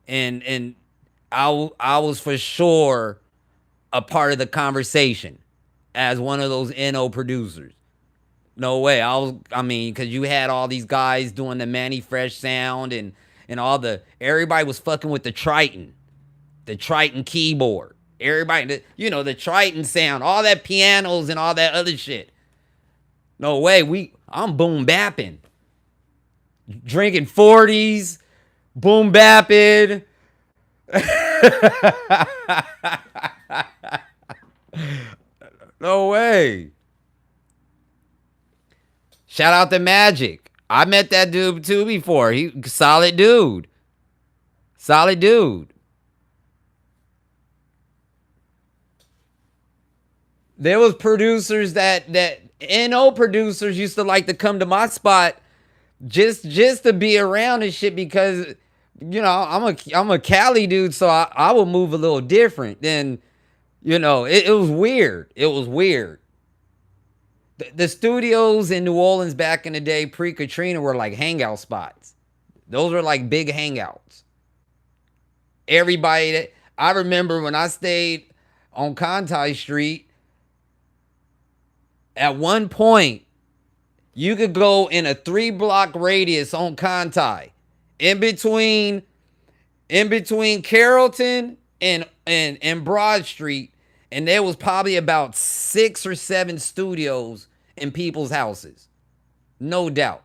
And I was for sure a part of the conversation as one of those NO producers. No way. Because you had all these guys doing the Manny Fresh sound and everybody was fucking with the Triton keyboard. Everybody, the Triton sound, all that pianos and all that other shit. No way. I'm boom bapping. Drinking 40s, boom bapping. No way. Shout out to Magic. I met that dude too before. He solid dude. Solid dude. There was producers that NO producers used to like to come to my spot just to be around and shit because I'm a Cali dude, so I will move a little different than it was weird. It was weird. The studios in New Orleans back in the day, pre-Katrina, were like hangout spots. Those were like big hangouts. I remember when I stayed on Conti Street, at one point, you could go in a 3-block radius on Conti, in between Carrollton and Broad Street, and there was probably about 6 or 7 studios in people's houses. No doubt.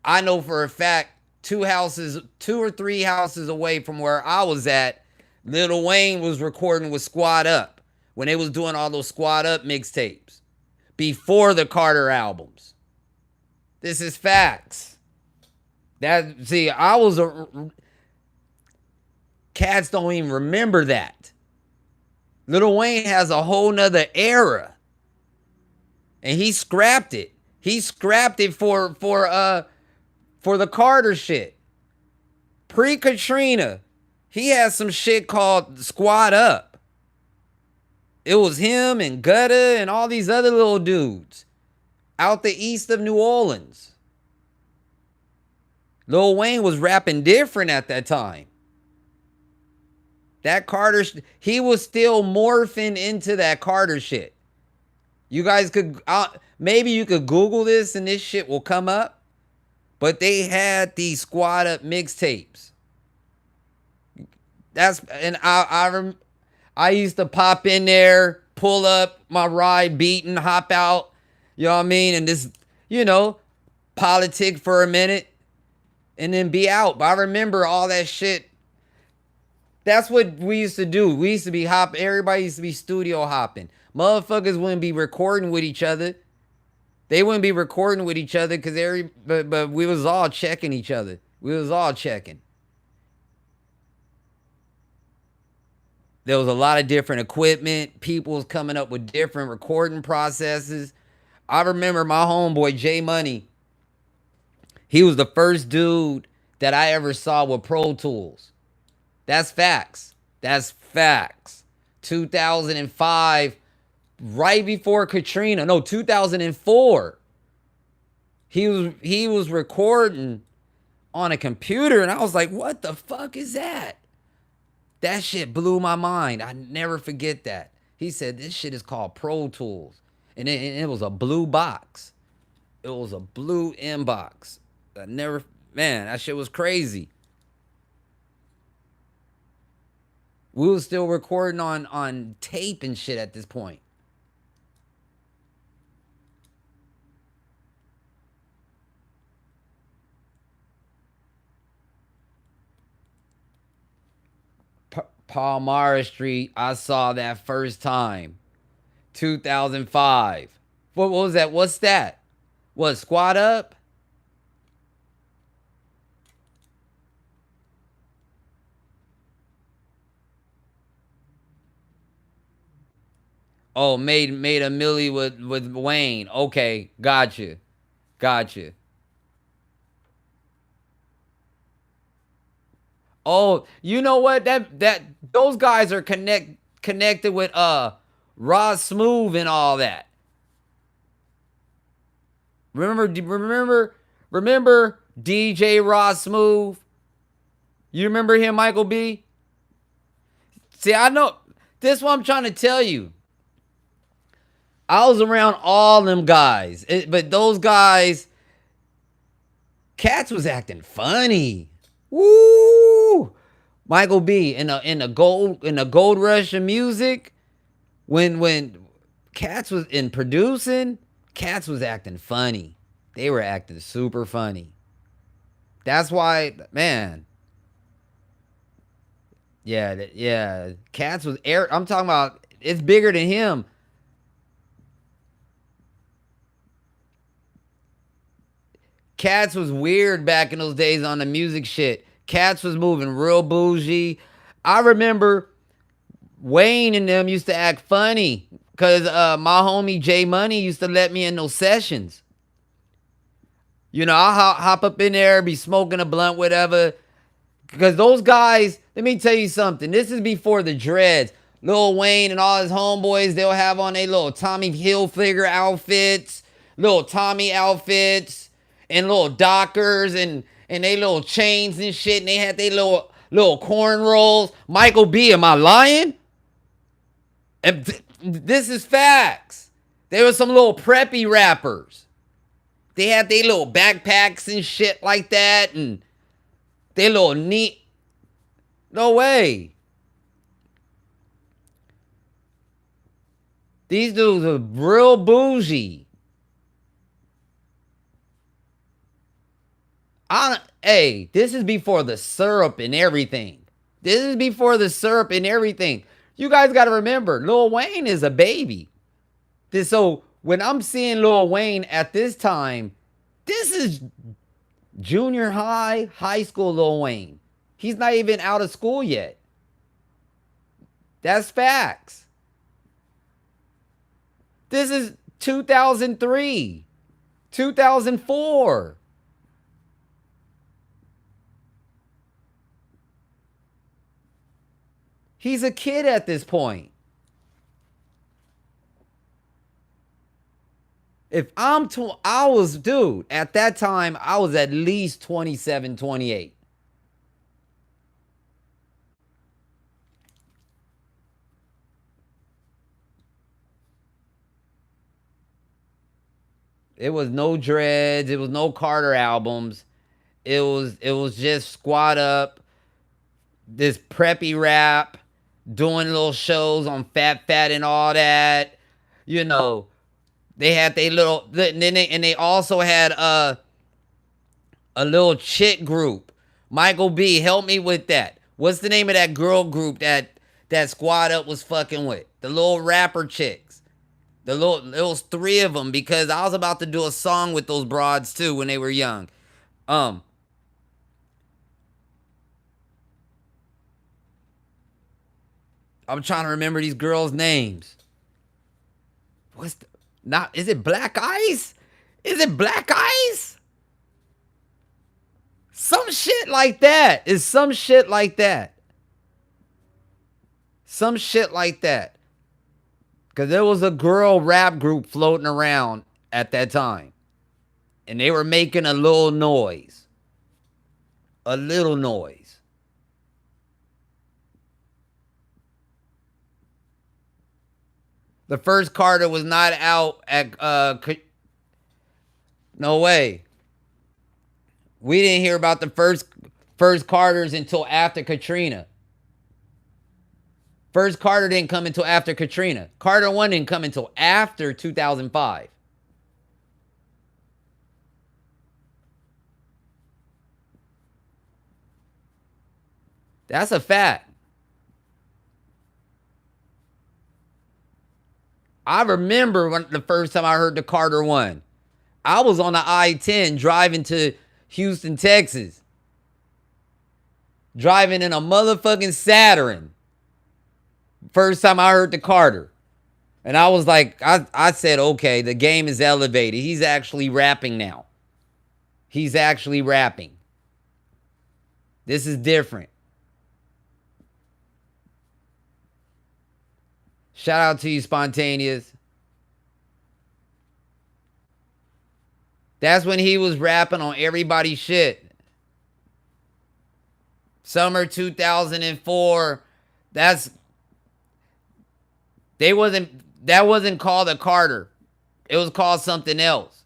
I know for a fact 2 or 3 houses away from where I was at, Lil Wayne was recording with Squad Up when they was doing all those Squad Up mixtapes before the Carter albums. This is facts. Cats don't even remember that. Lil Wayne has a whole nother era. And he scrapped it. He scrapped it for the Carter shit. Pre-Katrina, he had some shit called Squad Up. It was him and Gutta and all these other little dudes out the east of New Orleans. Lil Wayne was rapping different at that time. That Carter, he was still morphing into that Carter shit. You guys could, maybe you could Google this and this shit will come up. But they had these Squad Up mixtapes. I used to pop in there, pull up my ride, beating, hop out. You know what I mean? And just, politic for a minute and then be out. But I remember all that shit. That's what we used to do. We used to be hopping. Everybody used to be studio hopping. Motherfuckers wouldn't be recording with each other. They wouldn't be recording with each other because but we was all checking each other. We was all checking. There was a lot of different equipment. People was coming up with different recording processes. I remember my homeboy, J Money. He was the first dude that I ever saw with Pro Tools. That's facts. That's facts. 2005, right before Katrina. No, 2004. He was recording on a computer, and I was like, what the fuck is that? That shit blew my mind. I never forget that. He said, this shit is called Pro Tools. And it was a blue box. It was a blue inbox. That shit was crazy. We was still recording on tape and shit at this point. Palmyra Street, I saw that first time. 2005. What was that? What's that? What, Squad Up? Oh, made a milli with Wayne. Okay, gotcha. Oh, you know what? That those guys are connected with Ross Smooth and all that. Remember DJ Ross Smooth? You remember him, Michael B? See, I know this is what I'm trying to tell you. I was around all them guys, but those guys, Cats was acting funny. Woo! Michael B in the gold rush of music, when Cats was in producing, Cats was acting funny. They were acting super funny. That's why, man. Yeah. Cats was I'm talking about, it's bigger than him. Cats was weird back in those days on the music shit. Cats was moving real bougie. I remember Wayne and them used to act funny because my homie J Money used to let me in those sessions. You know, I'll hop up in there, be smoking a blunt, whatever. Because those guys, let me tell you something. This is before the dreads. Lil Wayne and all his homeboys, they'll have on their little Tommy Hilfiger outfits, little Tommy outfits, and little Dockers and they little chains and shit. And they had their little cornrows. Michael B, am I lying? And this is facts. There were some little preppy rappers. They had their little backpacks and shit like that, and they little neat. No way. These dudes are real bougie. Hey, this is before the syrup and everything. This is before the syrup and everything. You guys got to remember, Lil Wayne is a baby. So when I'm seeing Lil Wayne at this time, this is junior high, high school Lil Wayne. He's not even out of school yet. That's facts. This is 2003, 2004. He's a kid at this point. If dude, at that time, I was at least 27, 28. It was no dreads. It was no Carter albums. It was just squat up, this preppy rap, doing little shows on Fat and all that. You know, they had they little, and they also had a little chick group. Michael B, help me with that. What's the name of that girl group that Squad Up was fucking with? The little rapper chicks. There was 3 of them, because I was about to do a song with those broads too when they were young. I'm trying to remember these girls' names. Is it Black Ice? Is it Black Ice? Some shit like that. It's some shit like that. Some shit like that. Because there was a girl rap group floating around at that time. And they were making a little noise. A little noise. The first Carter was not out at... no way. We didn't hear about the first Carters until after Katrina. First Carter didn't come until after Katrina. Carter 1 didn't come until after 2005. That's a fact. I remember when the first time I heard the Carter 1. I was on the I-10 driving to Houston, Texas. Driving in a motherfucking Saturn. First time I heard the Carter. And I was like, I said, okay, the game is elevated. He's actually rapping now. He's actually rapping. This is different. Shout out to you, Spontaneous. That's when he was rapping on everybody's shit. Summer 2004. That wasn't called a Carter. It was called something else.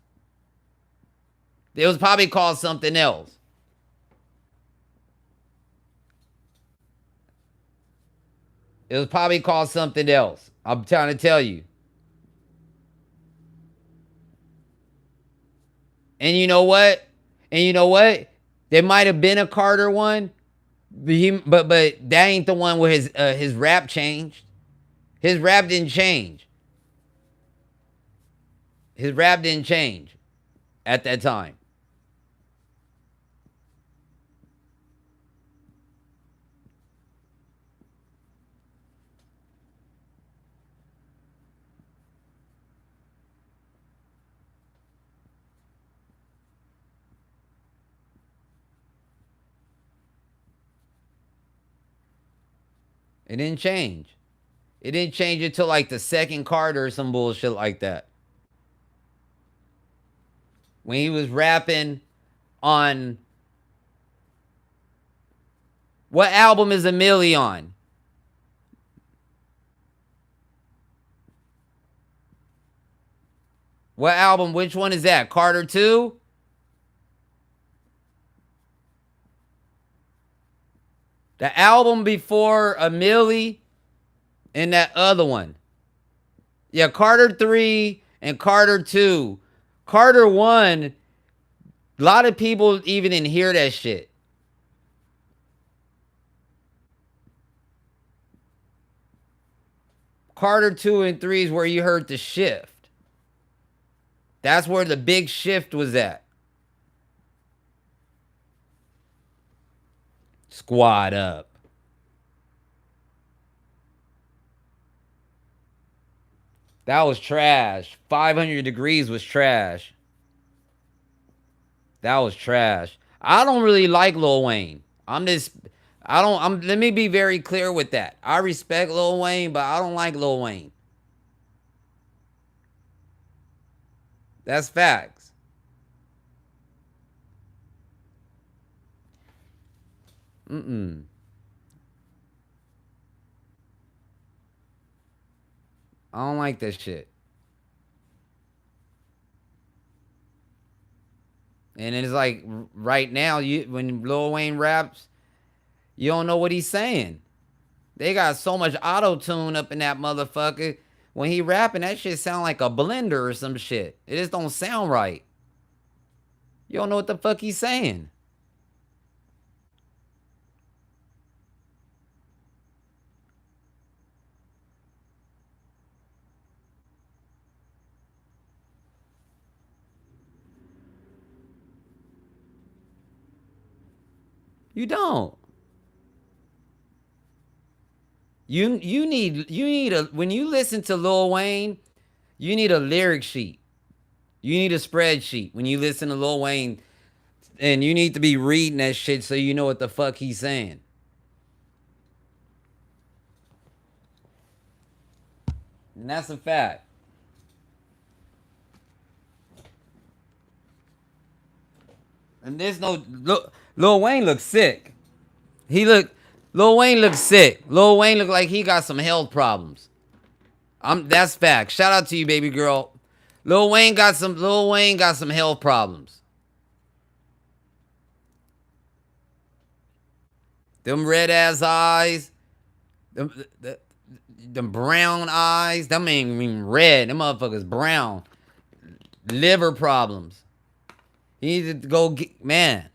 It was probably called something else. It was probably called something else. I'm trying to tell you. And you know what? There might have been a Carter 1, but that ain't the one where his rap changed. His rap didn't change. His rap didn't change at that time. It didn't change. It didn't change until like the second Carter or some bullshit like that. When he was rapping on... What album is Amelie on? What album? Which one is that? Carter 2? The album before Amelie and that other one. Yeah, Carter 3 and Carter 2. Carter 1, a lot of people even didn't hear that shit. Carter 2 and 3 is where you heard the shift. That's where the big shift was at. Squad up. That was trash. 500 Degrees was trash. That was trash. I don't really like Lil Wayne. Let me be very clear with that. I respect Lil Wayne, but I don't like Lil Wayne. That's facts. I don't like this shit. And it's like right now, when Lil Wayne raps, you don't know what he's saying. They got so much auto-tune up in that motherfucker. When he rapping, that shit sound like a blender or some shit. It just don't sound right. You don't know what the fuck he's saying. You don't. You need a, when you listen to Lil Wayne, you need a lyric sheet. You need a spreadsheet when you listen to Lil Wayne, and you need to be reading that shit so you know what the fuck he's saying. And that's a fact. And there's no... Lil Wayne looks sick. Lil Wayne looks sick. Lil Wayne look like he got some health problems. That's fact. Shout out to you, baby girl. Lil Wayne got some health problems. Them red ass eyes. Them brown eyes. Them ain't even red. Them motherfuckers brown. Liver problems. He needs to go get, man.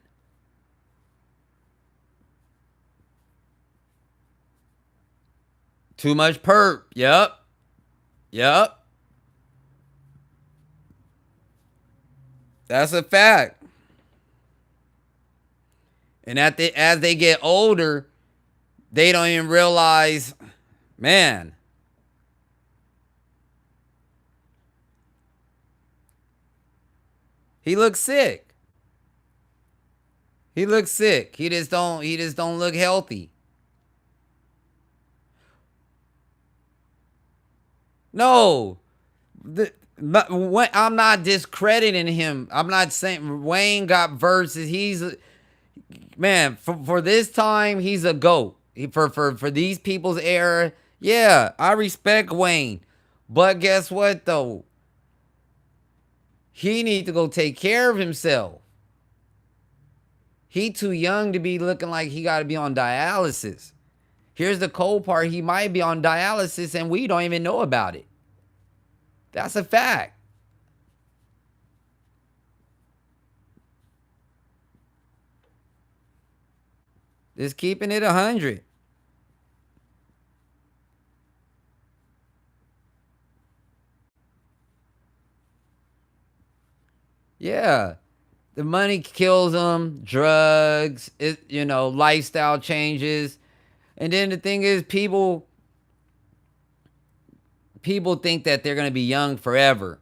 Too much perp. Yup. That's a fact. And as they get older, they don't even realize, man. He looks sick. He just don't look healthy. No. I'm not discrediting him. I'm not saying Wayne got verses. Man, for this time, he's a GOAT. For these people's era, yeah, I respect Wayne. But guess what, though? He needs to go take care of himself. He too young to be looking like he got to be on dialysis. Here's the cold part. He might be on dialysis and we don't even know about it. That's a fact. Just keeping it 100. Yeah. The money kills them, drugs, lifestyle changes. And then the thing is, people think that they're going to be young forever.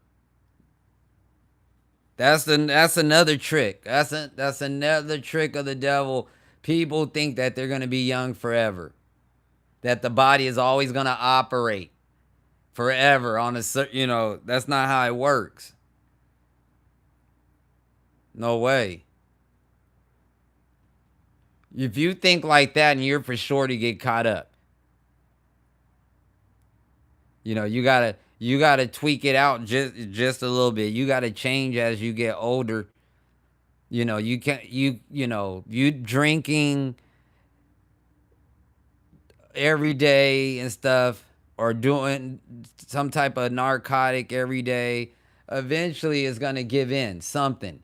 That's another trick. That's another trick of the devil. People think that they're going to be young forever. that the body is always going to operate forever on a you know, that's not how it works. No way. If you think like that, and you're for sure to get caught up. You know, you gotta tweak it out just a little bit. You gotta change as you get older. You know, you drinking every day and stuff, or doing some type of narcotic every day, eventually is gonna give in something,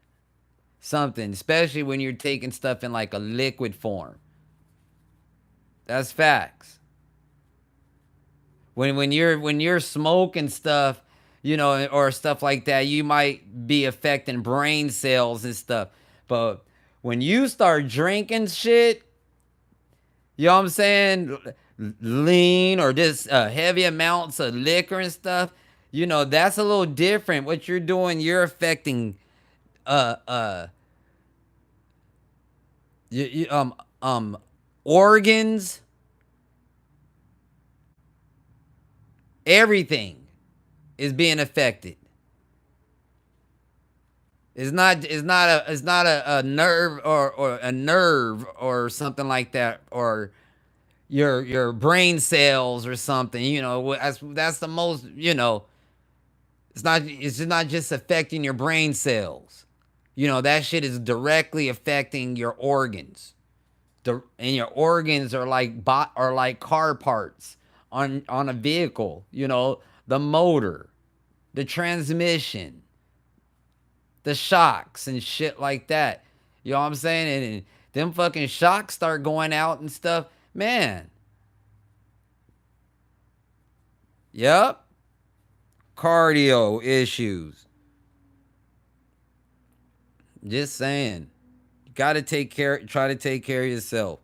especially when you're taking stuff in like a liquid form. That's facts. When you're smoking stuff, you know, or stuff like that, you might be affecting brain cells and stuff. But when you start drinking shit, you know what I'm saying, lean or just heavy amounts of liquor and stuff, you know, that's a little different. What you're doing, you're affecting organs, everything is being affected. It's not a nerve or a nerve or something like that, or your brain cells or something. You know, that's the most, you know, it's not just affecting your brain cells. You know, that shit is directly affecting your organs. And your organs are like car parts on a vehicle. You know, the motor, the transmission, the shocks and shit like that. You know what I'm saying? And them fucking shocks start going out and stuff. Man. Yep. Cardio issues. Just saying. You gotta try to take care of yourself.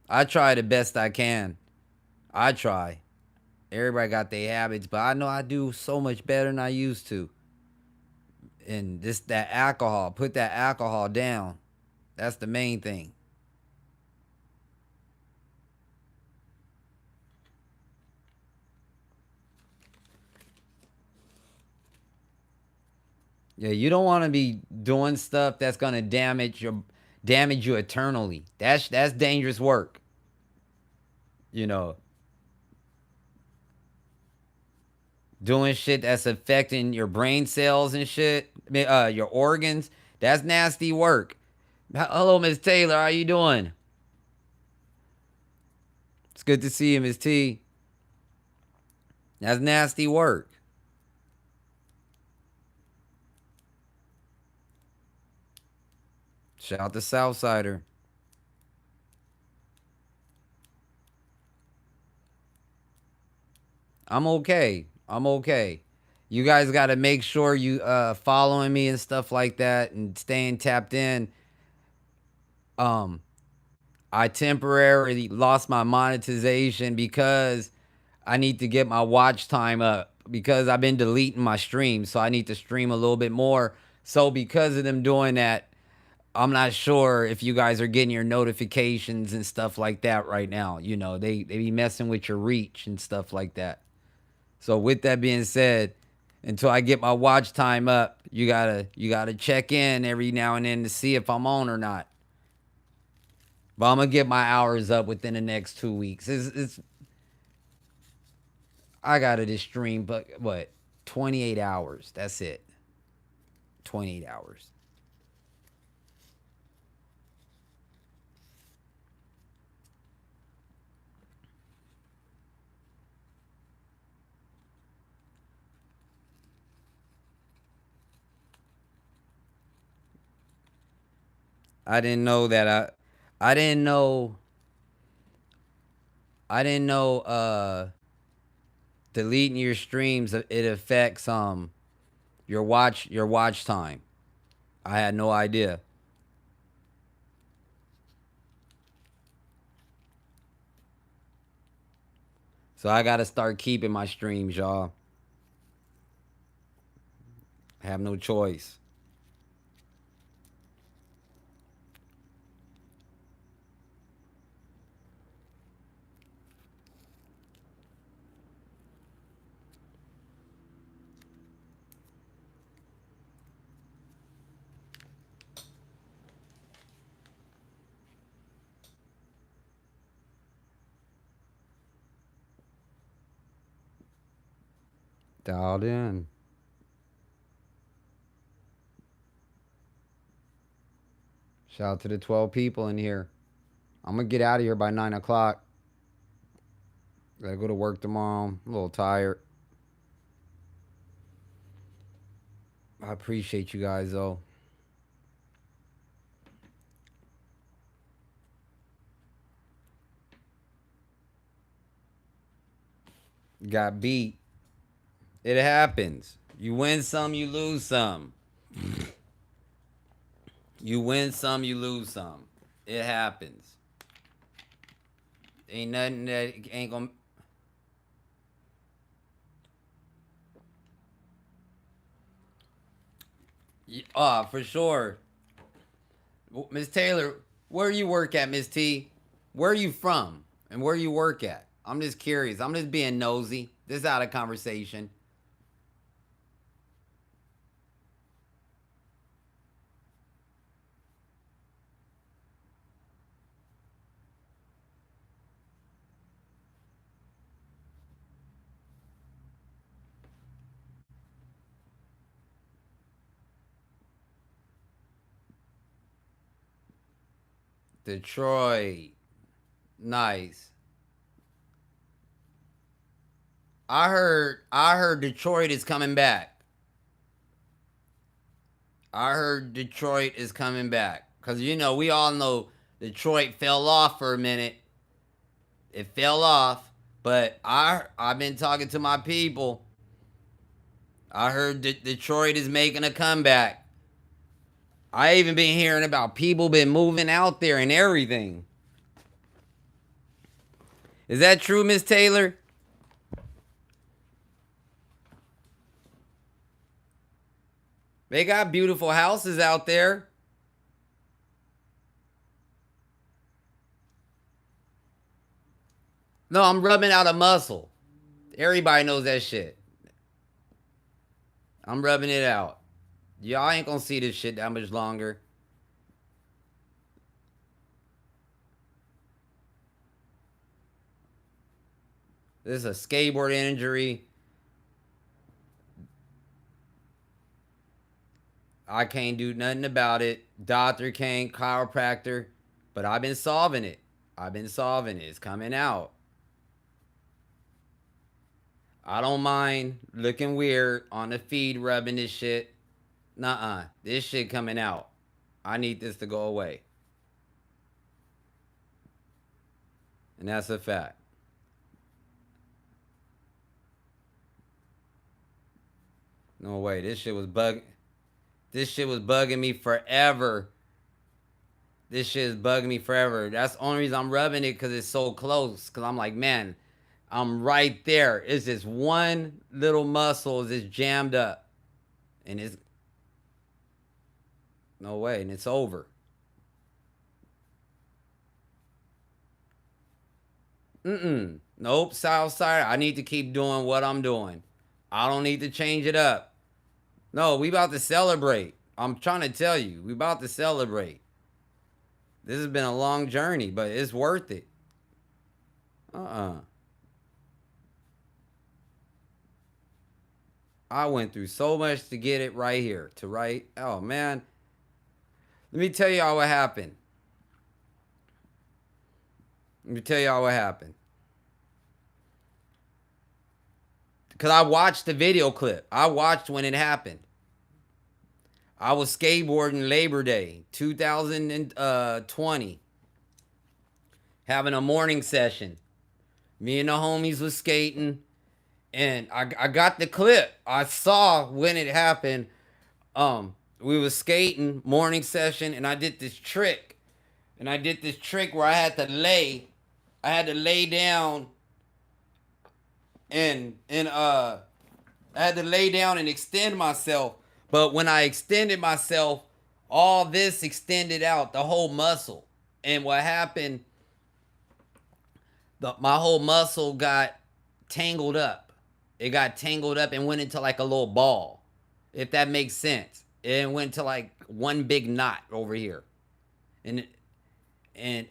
I try the best I can. I try. Everybody got their habits, but I know I do so much better than I used to. And that alcohol, put that alcohol down. That's the main thing. Yeah, you don't want to be doing stuff that's gonna damage you eternally. That's dangerous work. You know, doing shit that's affecting your brain cells and shit, your organs. That's nasty work. Hello, Miss Taylor. How you doing? It's good to see you, Miss T. That's nasty work. Shout out to Southsider. I'm okay. You guys got to make sure you following me and stuff like that and staying tapped in. I temporarily lost my monetization because I need to get my watch time up, because I've been deleting my streams, so I need to stream a little bit more. So because of them doing that, I'm not sure if you guys are getting your notifications and stuff like that right now. You know, they be messing with your reach and stuff like that. So with that being said, until I get my watch time up, you gotta check in every now and then to see if I'm on or not. But I'm gonna get my hours up within the next 2 weeks. I gotta just stream, but what? 28 hours. That's it. 28 hours. I didn't know that I didn't know deleting your streams, it affects your watch time. I had no idea. So I got to start keeping my streams, y'all. I have no choice. Dialed in. Shout out to the 12 people in here. I'm going to get out of here by 9 o'clock. Gotta go to work tomorrow. I'm a little tired. I appreciate you guys, though. Got beat. It happens. You win some, you lose some. You win some, you lose some. It happens. Ain't nothing that ain't gonna... For sure. Miss Taylor, where you work at, Miss T? Where are you from? And where you work at? I'm just curious. I'm just being nosy. This is out of conversation. Detroit. Nice. I heard Detroit is coming back. I heard Detroit is coming back. Cause you know, we all know Detroit fell off for a minute. It fell off. But I've been talking to my people. I heard Detroit is making a comeback. I even been hearing about people been moving out there and everything. Is that true, Miss Taylor? They got beautiful houses out there. No, I'm rubbing out a muscle. Everybody knows that shit. I'm rubbing it out. Y'all ain't gonna see this shit that much longer. This is a skateboard injury. I can't do nothing about it. Doctor can't, chiropractor. But I've been solving it. It's coming out. I don't mind looking weird on the feed rubbing this shit. Nuh-uh. This shit coming out. I need this to go away. And that's a fact. No way. This shit was bugging me forever. This shit is bugging me forever. That's the only reason I'm rubbing it, because it's so close. Because I'm like, man, I'm right there. It's just one little muscle is just jammed up. And it's... No way. And it's over. Nope. South side. I need to keep doing what I'm doing. I don't need to change it up. No, we about to celebrate. I'm trying to tell you. We about to celebrate. This has been a long journey, but it's worth it. I went through so much to get it right here. Oh, man. Let me tell y'all what happened. Because I watched the video clip. I watched when it happened. I was skateboarding Labor Day 2020. Having a morning session. Me and the homies was skating. And I got the clip. I saw when it happened. We was skating, morning session, and I did this trick. Where I had to lay down and I had to lay down and extend myself. But when I extended myself, all this extended out, the whole muscle. And what happened, my whole muscle got tangled up. It got tangled up and went into like a little ball, if that makes sense. It went to like one big knot over here. And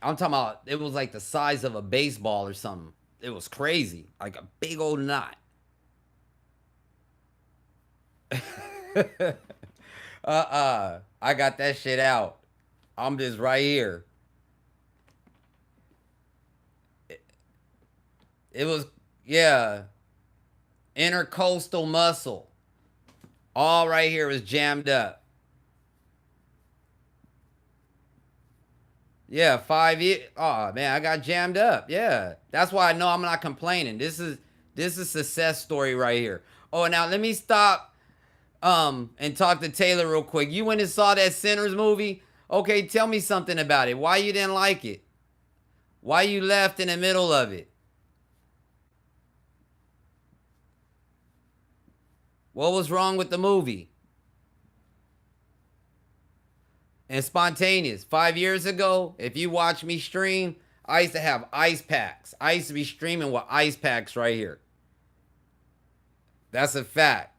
I'm talking about, it was like the size of a baseball or something. It was crazy, like a big old knot. I got that shit out. I'm just right here. It was, yeah, intercostal muscle. All right here was jammed up. Yeah, 5 years. Oh man, I got jammed up. Yeah, that's why I know I'm not complaining. This is success story right here. Oh, now let me stop and talk to Taylor real quick. You went and saw that Sinners movie. Okay, tell me something about it. Why you didn't like it? Why you left in the middle of it? What was wrong with the movie? And Spontaneous, 5 years ago, if you watch me stream, I used to have ice packs. I used to be streaming with ice packs right here. That's a fact.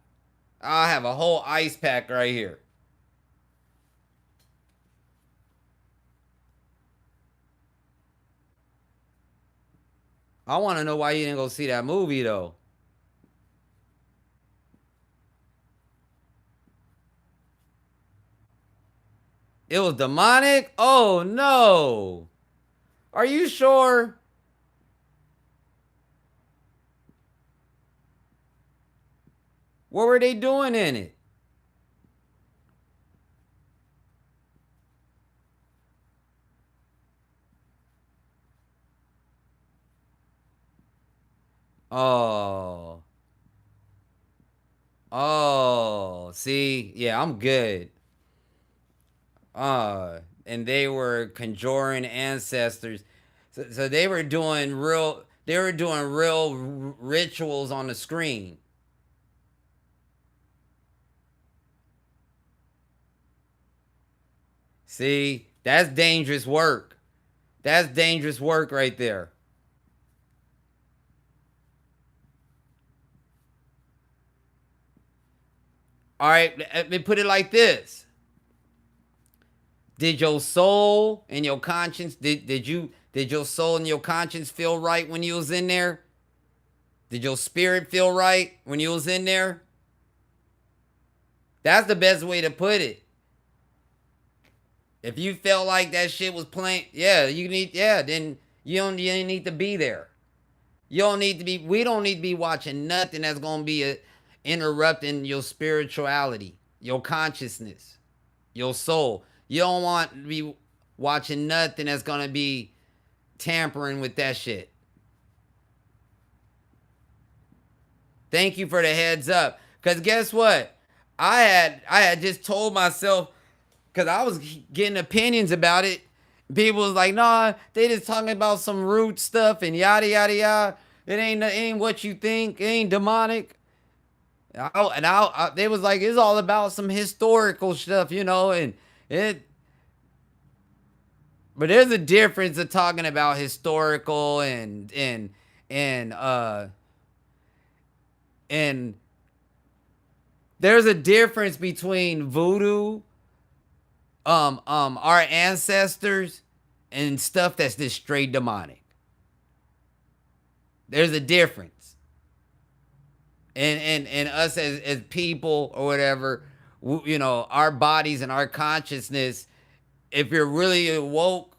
I have a whole ice pack right here. I want to know why you didn't go see that movie though. It was demonic? Oh no. Are you sure? What were they doing in it? Oh. Oh, see? Yeah, I'm good. And they were conjuring ancestors. So they were doing real rituals on the screen. See? That's dangerous work. That's dangerous work right there. All right, let me put it like this. Did your soul and your conscience, did your soul and your conscience feel right when you was in there? Did your spirit feel right when you was in there? That's the best way to put it. If you felt like that shit was playing, then you don't need to be there. We don't need to be watching nothing that's gonna be interrupting your spirituality, your consciousness, your soul. You don't want to be watching nothing that's gonna be tampering with that shit. Thank you for the heads up. Cause guess what? I had just told myself, cause I was getting opinions about it. People was like, nah, they just talking about some root stuff and yada yada yada. It ain't what you think. It ain't demonic. They was like, it's all about some historical stuff, and it. But there's a difference of talking about historical and there's a difference between voodoo, our ancestors, and stuff that's just straight demonic. There's a difference. And us as people or whatever, our bodies and our consciousness, if you're really awoke,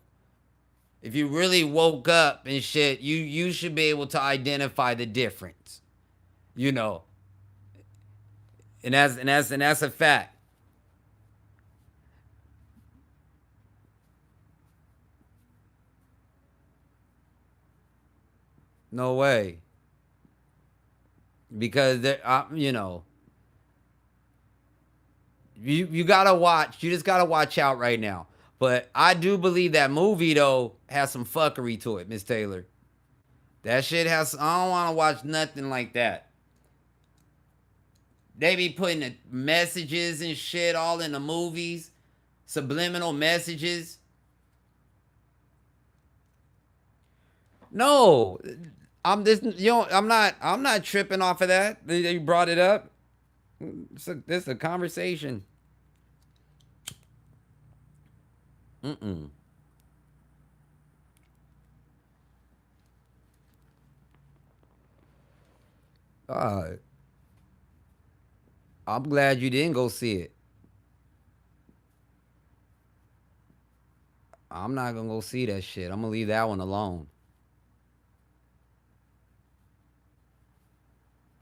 if you really woke up and shit, you should be able to identify the difference. And that's a fact. No way. Because you gotta watch. You just gotta watch out right now. But I do believe that movie though has some fuckery to it, Miss Taylor. That shit has. I don't want to watch nothing like that. They be putting the messages and shit all in the movies, subliminal messages. No, I'm not tripping off of that. You brought it up. This is a conversation. Mm-mm. I'm glad you didn't go see it. I'm not gonna go see that shit. I'm gonna leave that one alone.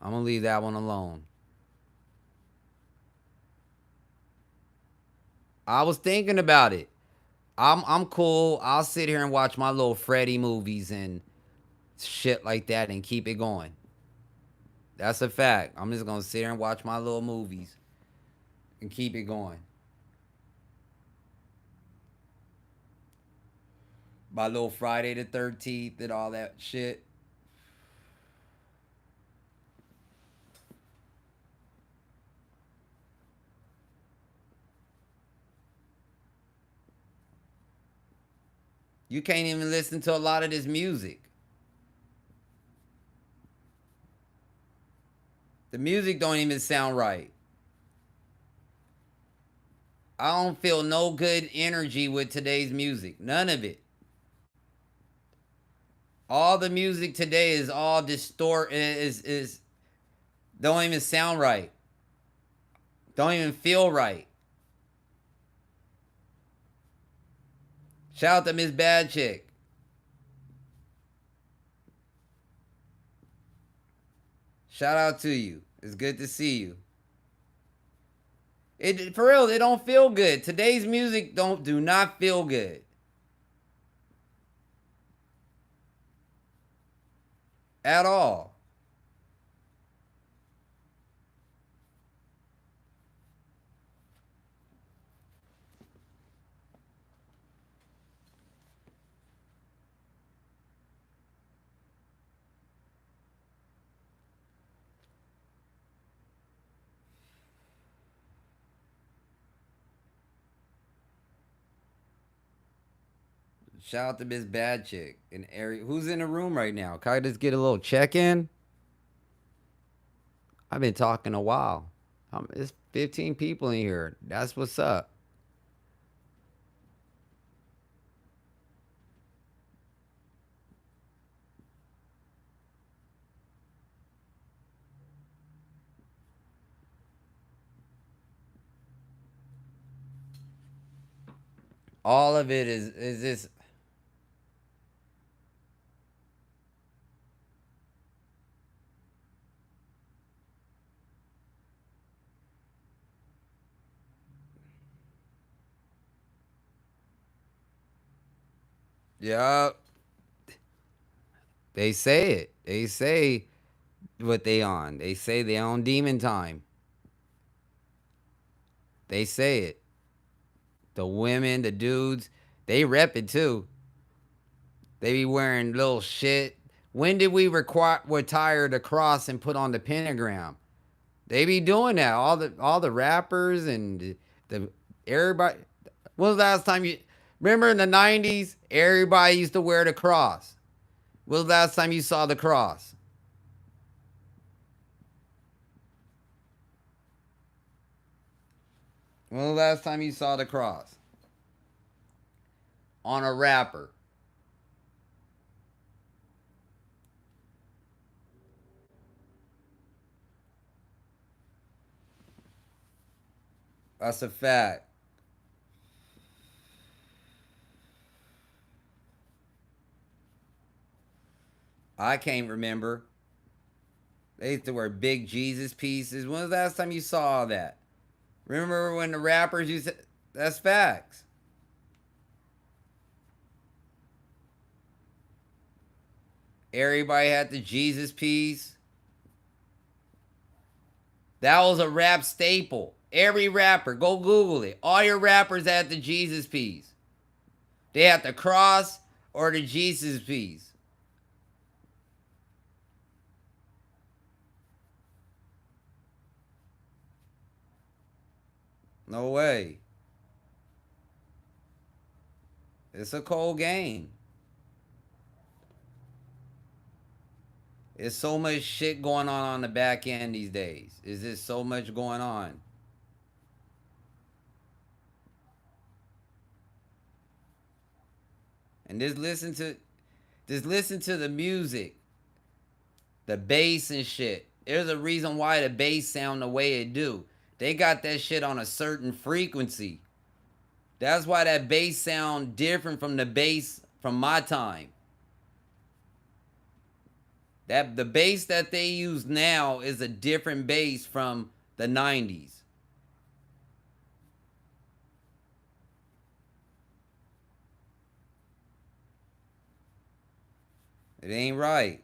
I'm gonna leave that one alone. I was thinking about it. I'm cool. I'll sit here and watch my little Freddy movies and shit like that and keep it going. That's a fact. I'm just gonna sit here and watch my little movies and keep it going. My little Friday the 13th and all that shit. You can't even listen to a lot of this music. The music don't even sound right. I don't feel no good energy with today's music. None of it. All the music today is all is don't even sound right. Don't even feel right. Shout out to Miss Bad Chick. Shout out to you. It's good to see you. It for real, it don't feel good. Today's music do not feel good. At all. Shout out to Miss Bad Chick and Ari. Who's in the room right now? Can I just get a little check-in? I've been talking a while. There's 15 people in here. That's what's up. All of it is this. Yeah. They say it. They say what they on. They say they on demon time. They say it. The women, the dudes, they rep it too. They be wearing little shit. When did we retire the cross and put on the pentagram? They be doing that. All the rappers and the everybody. When was the last time you remember in the 90s? Everybody used to wear the cross. When was the last time you saw the cross? When was the last time you saw the cross? On a rapper. That's a fact. I can't remember. They used to wear big Jesus pieces. When was the last time you saw that? Remember when the rappers used to... That's facts. Everybody had the Jesus piece. That was a rap staple. Every rapper, go Google it. All your rappers had the Jesus piece. They had the cross or the Jesus piece. No way. It's a cold game. There's so much shit going on the back end these days. Is there so much going on? And just listen to the music. The bass and shit. There's a reason why the bass sound the way it do. They got that shit on a certain frequency. That's why that bass sound different from the bass from my time. That the bass that they use now is a different bass from the 90s. It ain't right.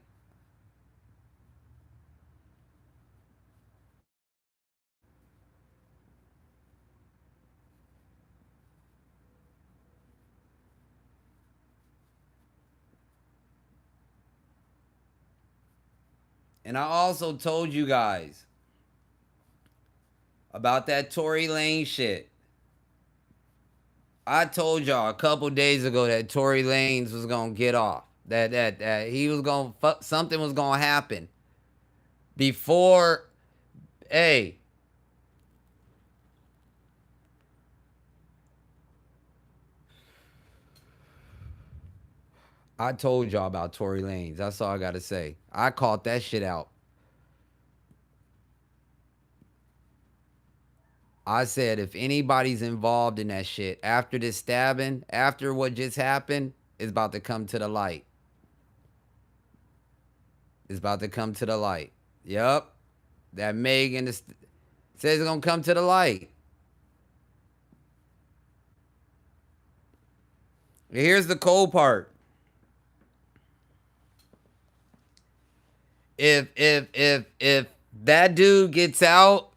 And I also told you guys about that Tory Lane shit. I told y'all a couple days ago that Tory Lanez was gonna get off. That he was gonna something was gonna happen. Before, hey. I told y'all about Tory Lanez. That's all I gotta say. I called that shit out. I said if anybody's involved in that shit after this stabbing, after what just happened, it's about to come to the light. It's about to come to the light. Yup. That Megan says it's gonna come to the light. Here's the cold part. If that dude gets out,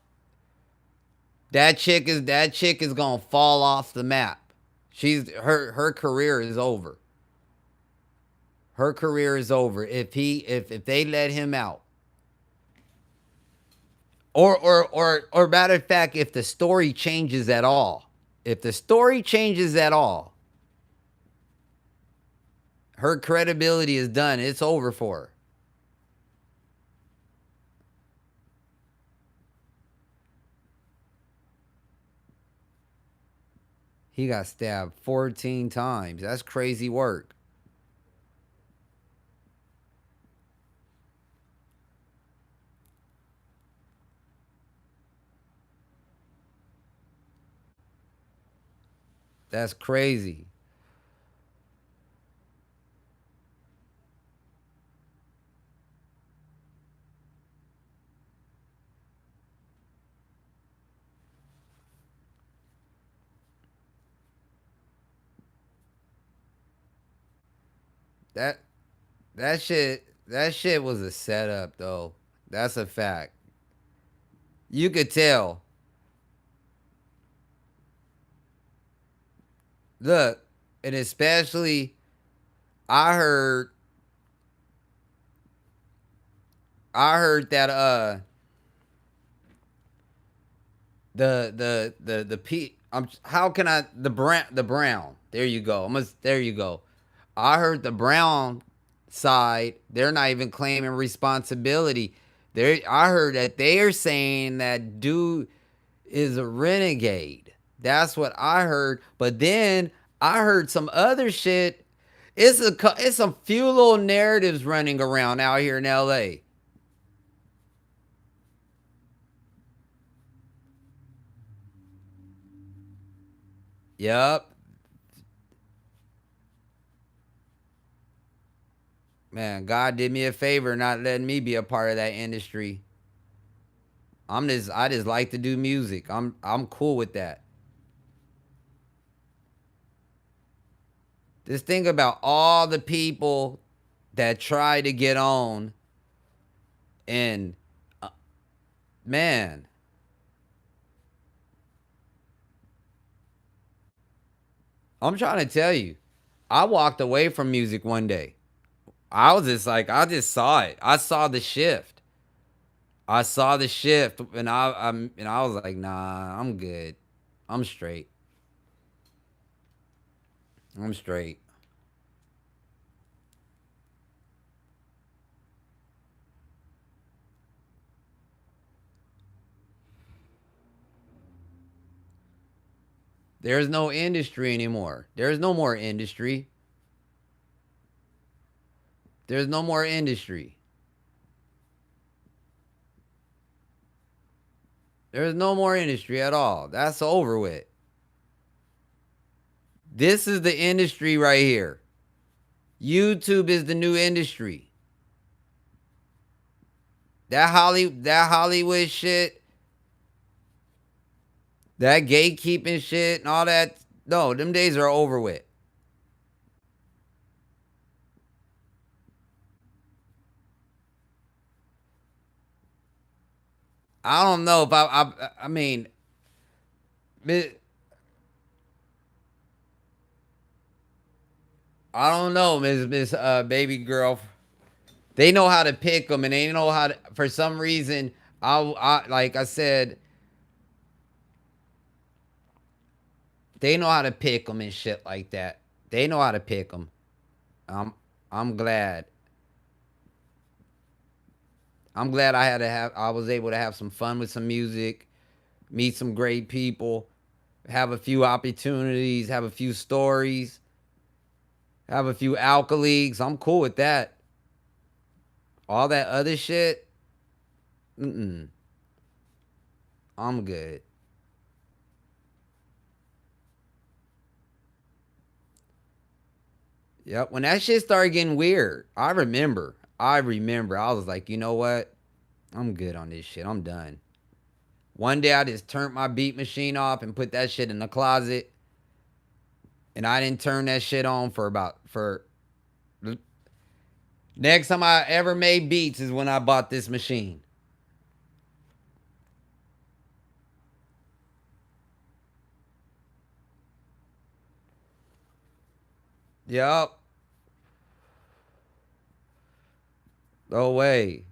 that chick is gonna fall off the map. Her career is over. Her career is over if they let him out. Or matter of fact, if the story changes at all. If the story changes at all, her credibility is done. It's over for her. He got stabbed 14 times. That's crazy work. That's crazy. That shit was a setup though. That's a fact. You could tell. Look, and especially I heard that how can I the brown. There you go. There you go. I heard the Brown side, they're not even claiming responsibility. I heard that they are saying that dude is a renegade. That's what I heard. But then I heard some other shit. It's some few little narratives running around out here in LA. Yup. Man, God did me a favor not letting me be a part of that industry. I just like to do music. I'm cool with that. Just think about all the people that try to get on and man, I'm trying to tell you, I walked away from music one day. I was just like, I just saw it. I saw the shift. I saw the shift, and I was like, nah, I'm good. I'm straight. I'm straight. There's no industry anymore. There's no more industry. There's no more industry. There's no more industry at all. That's over with. This is the industry right here. YouTube is the new industry. That Hollywood shit, that gatekeeping shit and all that, no, them days are over with. I don't know if I mean, I don't know, Miss Baby Girl. They know how to pick them, and they know how to. For some reason, I like I said, they know how to pick them and shit like that. They know how to pick them. I'm glad. I'm glad I was able to have some fun with some music, meet some great people, have a few opportunities, have a few stories, have a few alcoleagues. I'm cool with that. All that other shit, I'm good. Yep. When that shit started getting weird, I remember. I was like, you know what? I'm good on this shit. I'm done. One day I just turned my beat machine off and put that shit in the closet. And I didn't turn that shit on for next time I ever made beats is when I bought this machine. Yup. No way.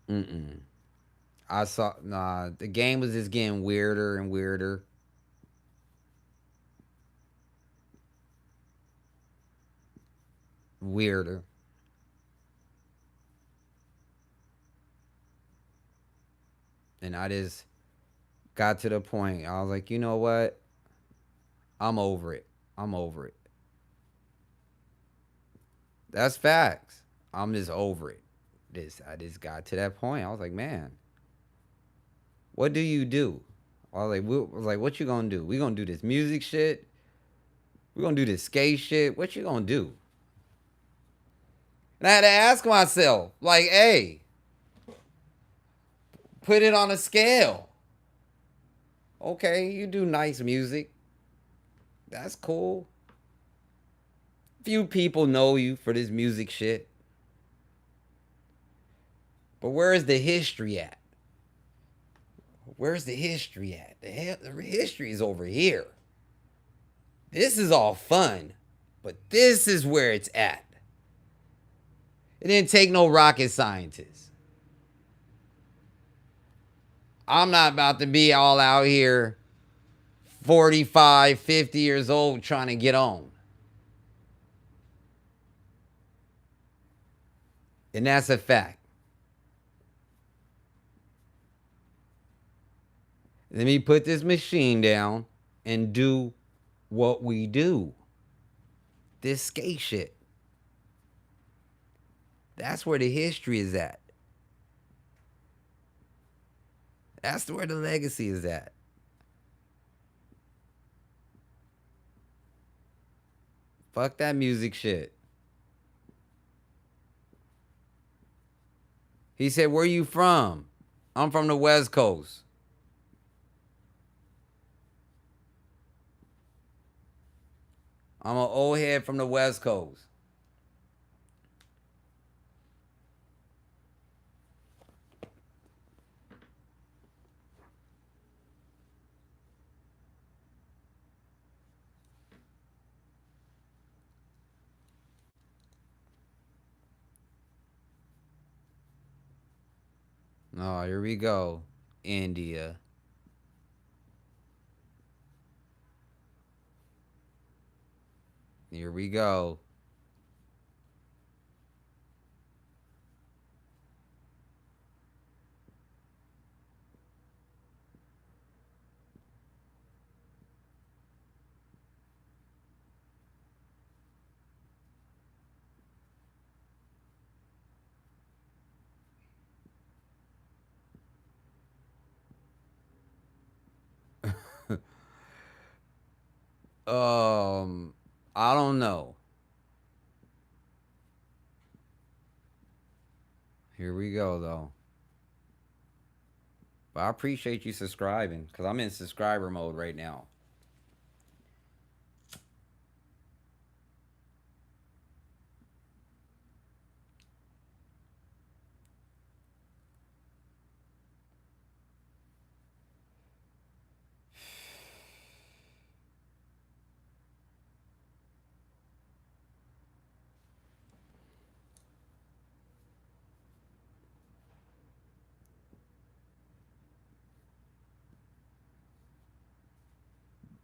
The game was just getting weirder and weirder. Weirder. And I just got to the point. I was like, you know what? I'm over it. I'm over it. That's facts. I'm just over it. I just got to that point. I was like, man, what do you do? I was like, what you gonna do? We gonna do this music shit? We gonna do this skate shit? What you gonna do? And I had to ask myself, like, hey, put it on a scale. Okay, you do nice music. That's cool. Few people know you for this music shit. But where is the history at? Where's the history at? The history is over here. This is all fun, but this is where it's at. It didn't take no rocket scientist. I'm not about to be all out here 45, 50 years old trying to get on. And that's a fact. Let me put this machine down and do what we do. This skate shit. That's where the history is at. That's where the legacy is at. Fuck that music shit. He said, where you from? I'm from the West Coast. I'm an old head from the West Coast. Oh, here we go. India. Here we go. I don't know. Here we go though. But I appreciate you subscribing because I'm in subscriber mode right now.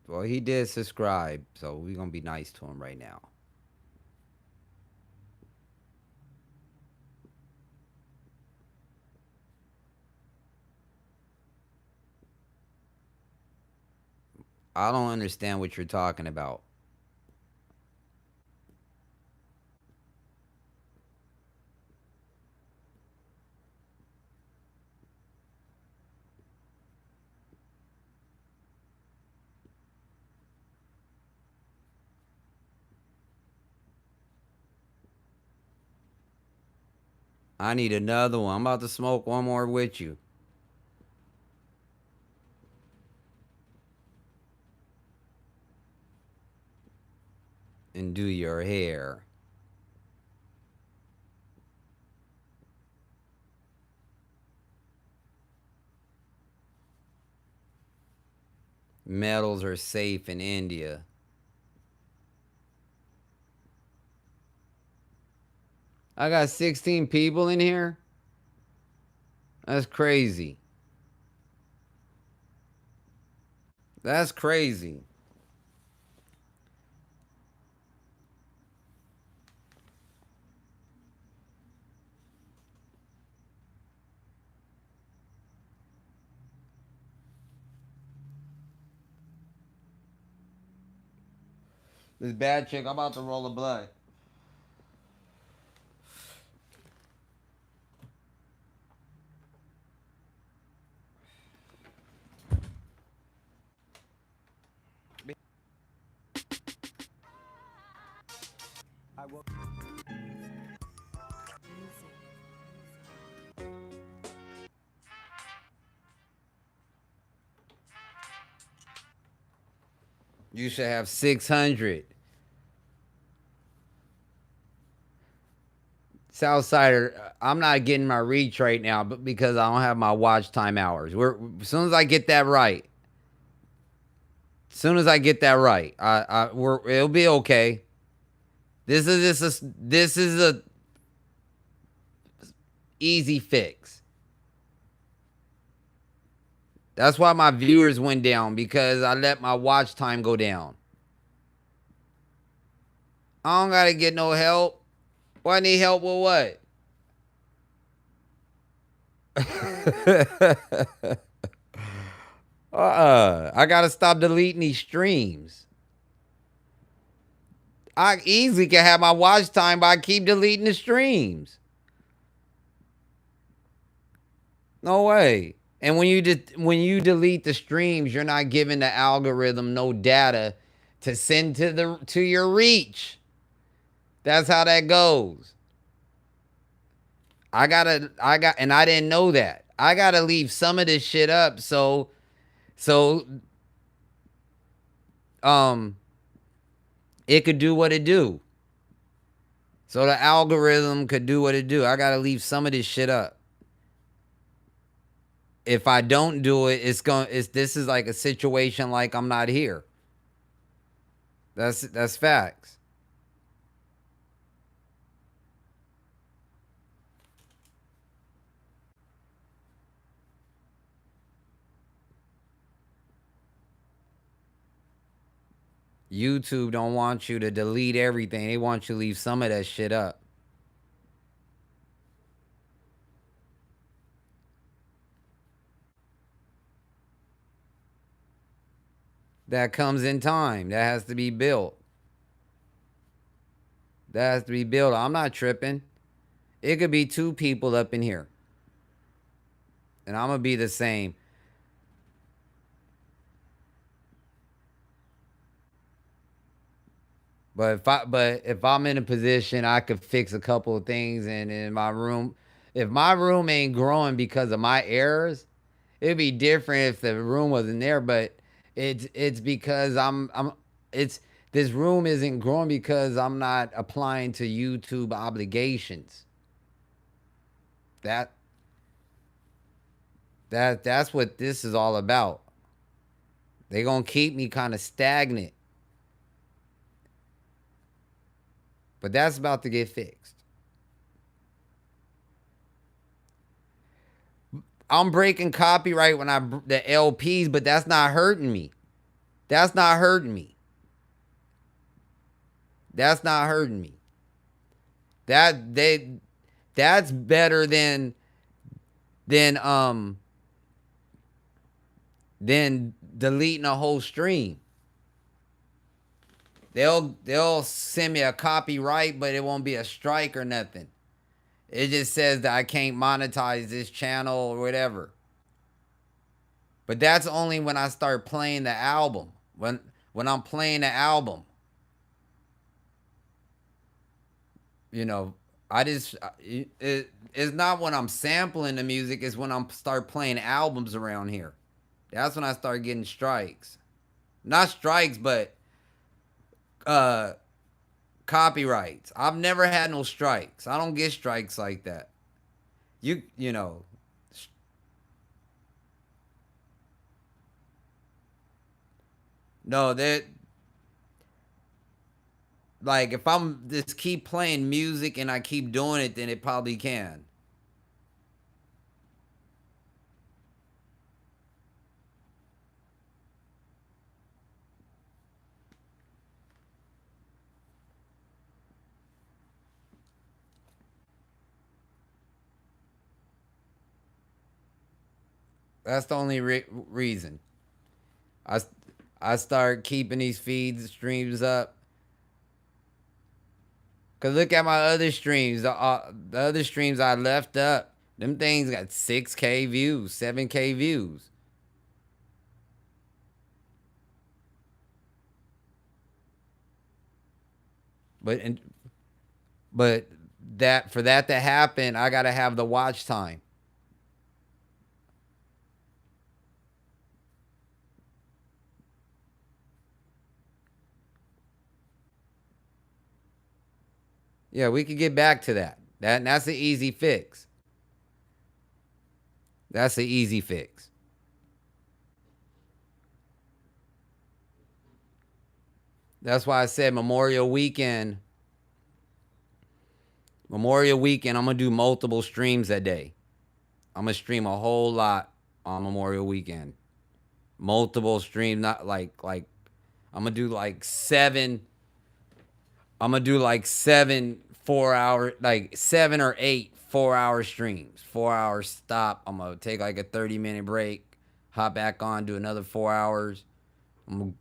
Well, he did subscribe, so we're going to be nice to him right now. I don't understand what you're talking about. I need another one. I'm about to smoke one more with you. And do your hair. Metals are safe in India. I got 16 people in here? That's crazy. That's crazy. This bad chick, I'm about to roll a blunt. You should have 600. Southsider, I'm not getting my reach right now, but because I don't have my watch time hours. As soon as I get that right, it'll be okay. This is a easy fix. That's why my viewers went down, because I let my watch time go down. I don't gotta get no help. Well, I need help with what? I gotta stop deleting these streams. I easily can have my watch time, but I keep deleting the streams. No way. And when you delete the streams, you're not giving the algorithm no data to send to your reach. That's how that goes. And I didn't know that. I gotta leave some of this shit up so it could do what it do. So the algorithm could do what it do. I gotta leave some of this shit up. If I don't do it, this is like a situation like I'm not here. That's facts. YouTube don't want you to delete everything. They want you to leave some of that shit up. That comes in time. That has to be built. I'm not tripping. It could be 2 people up in here. And I'm going to be the same. But if I'm in a position, I could fix a couple of things, and in my room, if my room ain't growing because of my errors, it'd be different if the room wasn't there. But it's because it's this room isn't growing because I'm not applying to YouTube obligations. That's what this is all about. They gonna keep me kind of stagnant. But that's about to get fixed. I'm breaking copyright when the LPs, but that's not hurting me. That's not hurting me. That's not hurting me. That's better than deleting a whole stream. They'll send me a copyright, but it won't be a strike or nothing. It just says that I can't monetize this channel or whatever. But that's only when I start playing the album. When I'm playing the album. You know, it's not when I'm sampling the music, it's when I'm start playing albums around here. That's when I start getting strikes. Not strikes, but copyrights. I've never had no strikes. I don't get strikes like that. You know. No, that like if I'm just keep playing music and I keep doing it, then it probably can. That's the only reason. I start keeping these feeds streams up. Cause look at my other streams. The other streams I left up, them things got 6K views, 7K views. But that for that to happen, I gotta have the watch time. Yeah, we could get back to that. That's an easy fix. That's an easy fix. That's why I said Memorial Weekend. Memorial Weekend, I'm going to do multiple streams that day. I'm going to stream a whole lot on Memorial Weekend. Multiple streams, not like I'm going to do like 7. I'm going to do like 7 4-hour, like 7 or 8 4-hour streams. 4 hours stop. I'm going to take like a 30-minute break, hop back on, do another 4 hours. I'm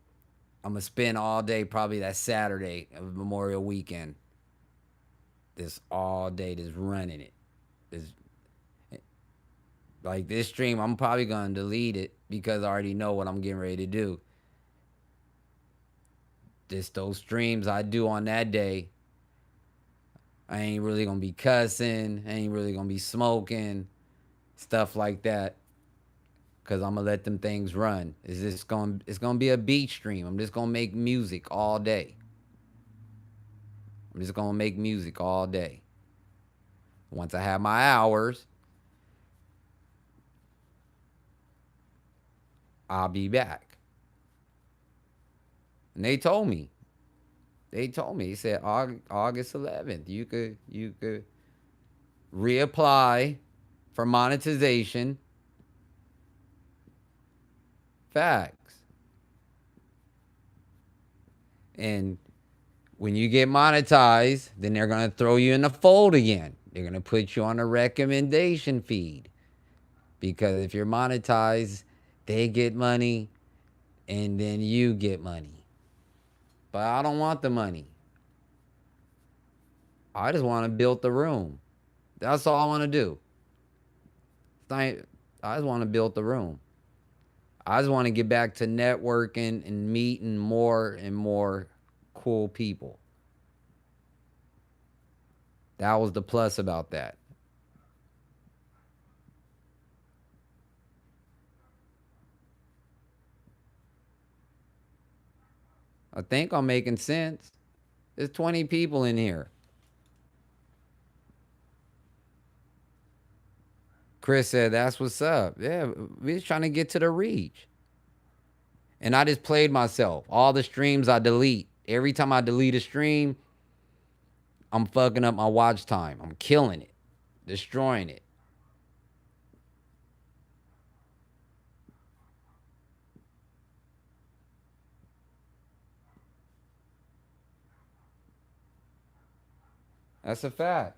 going to spend all day, probably that Saturday of Memorial Weekend. This all day, just running it. Like this stream, I'm probably going to delete it because I already know what I'm getting ready to do. Just those streams I do on that day, I ain't really going to be cussing. I ain't really going to be smoking. Stuff like that. Because I'm going to let them things run. It's going to be a beat stream. I'm just going to make music all day. I'm just going to make music all day. Once I have my hours, I'll be back. And they told me. They said August 11th, you could reapply for monetization. Facts. And when you get monetized, then they're going to throw you in the fold again. They're going to put you on a recommendation feed. Because if you're monetized, they get money and then you get money. But I don't want the money. I just want to build the room. That's all I want to do. I just want to build the room. I just want to get back to networking and meeting more and more cool people. That was the plus about that. I think I'm making sense. There's 20 people in here. Chris said, that's what's up. Yeah, we just trying to get to the reach. And I just played myself. All the streams I delete. Every time I delete a stream, I'm fucking up my watch time. I'm killing it. Destroying it. That's a fact.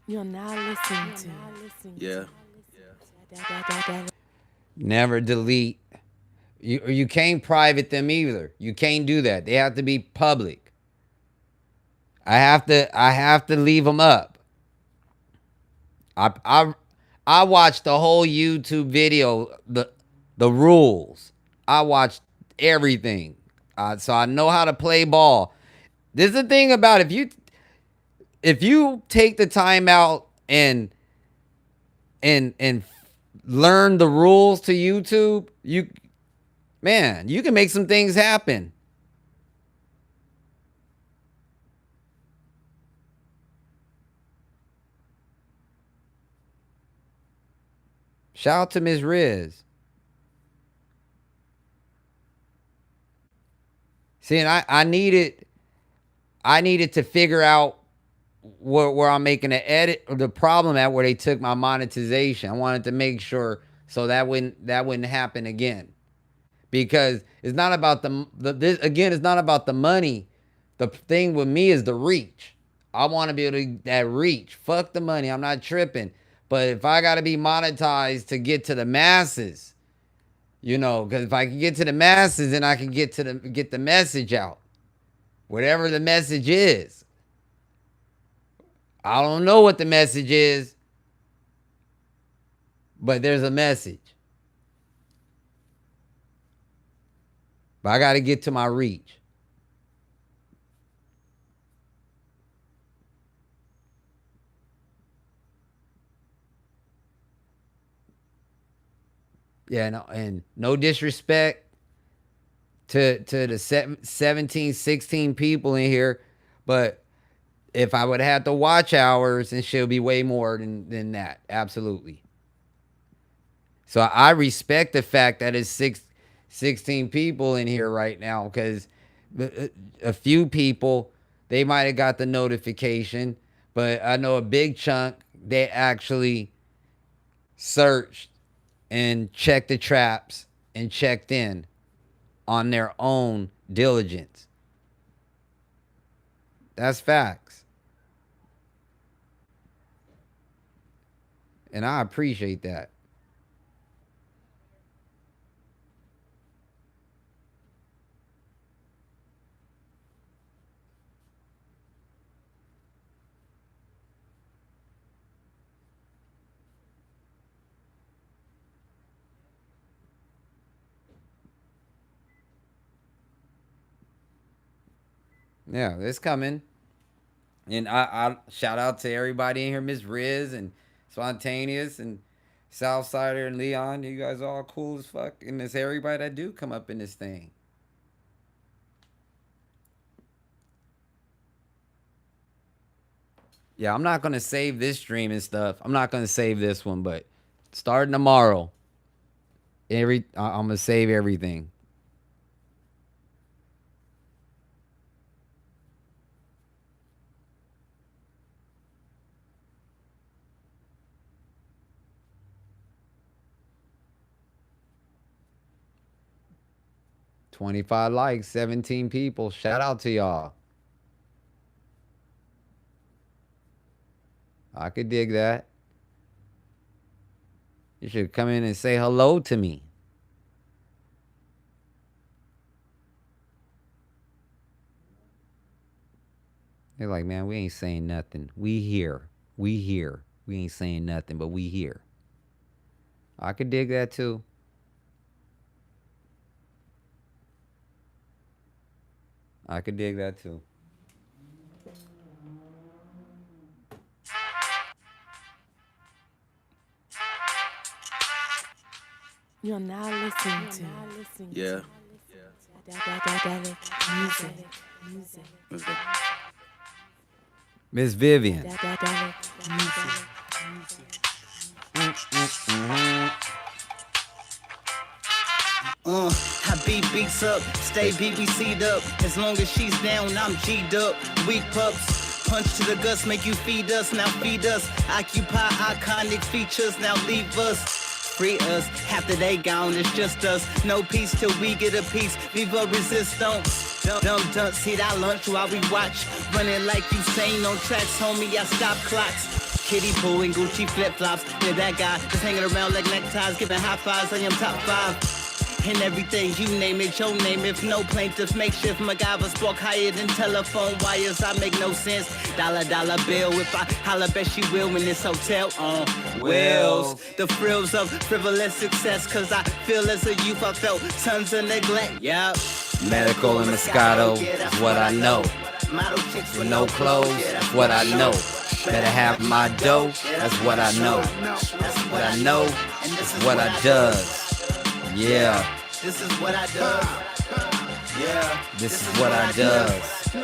You're now listening to. Yeah. Never delete. You can't private them either. You can't do that. They have to be public. I have to leave them up. I watched the whole YouTube video, the rules. I watched everything, so I know how to play ball. This is the thing about if you take the time out and learn the rules to YouTube, you can make some things happen. Shout out to Ms. Riz. See, and I needed to figure out where I'm making an edit, or the problem at where they took my monetization. I wanted to make sure so that wouldn't happen again. Because it's not about it's not about the money. The thing with me is the reach. I want to be able to that reach. Fuck the money. I'm not tripping. But if I got to be monetized to get to the masses, because if I can get to the masses, then I can get the message out. Whatever the message is. I don't know what the message is, but there's a message. But I got to get to my reach. Yeah, no, and no disrespect to the 17, 16 people in here, but if I would have the watch hours, and she'll be way more than that. Absolutely. So I respect the fact that it's 16 people in here right now, because a few people, they might have got the notification, but I know a big chunk, they actually searched and checked the traps and checked in on their own diligence. That's facts. And I appreciate that. Yeah, it's coming. And I shout out to everybody in here, Miss Riz and Spontaneous and Southsider and Leon. You guys are all cool as fuck. And there's everybody that do come up in this thing. Yeah, I'm not going to save this stream and stuff. I'm not going to save this one, but starting tomorrow, I'm going to save everything. $25 likes, 17 people. Shout out to y'all. I could dig that. You should come in and say hello to me. They're like, man, we ain't saying nothing. We here. We here. We ain't saying nothing, but we here. I could dig that too. I could dig that too. You're now listening to Yeah. music. What's that? Miss Vivian. Music. I beat beats up, stay BBC'd up. As long as she's down, I'm G'd up. Weak pups, punch to the guts, make you feed us, now feed us. Occupy iconic features, now leave us. Free us, half the day gone, it's just us. No peace till we get a piece. Viva resistance. Dumb dunce, eat our lunch while we watch. Running like Usain on tracks, homie, I stop clocks. Kitty pool and Gucci flip-flops. Yeah, that guy just hanging around like neckties, giving high fives. I am top 5. And everything, you name it, your name. If no plaintiff, makeshift MacGyver spark higher than telephone wires. I make no sense. Dollar bill. If I holla, bet she will in this hotel on wheels. The thrills of frivolous success. Cause I feel as a youth, I felt tons of neglect. Yup. Medical and Moscato is what I know. With no clothes, that's what I know. Better have my dough, that's what I know. What I know is what I does. Yeah. This is what I does. Yeah. This is what I does.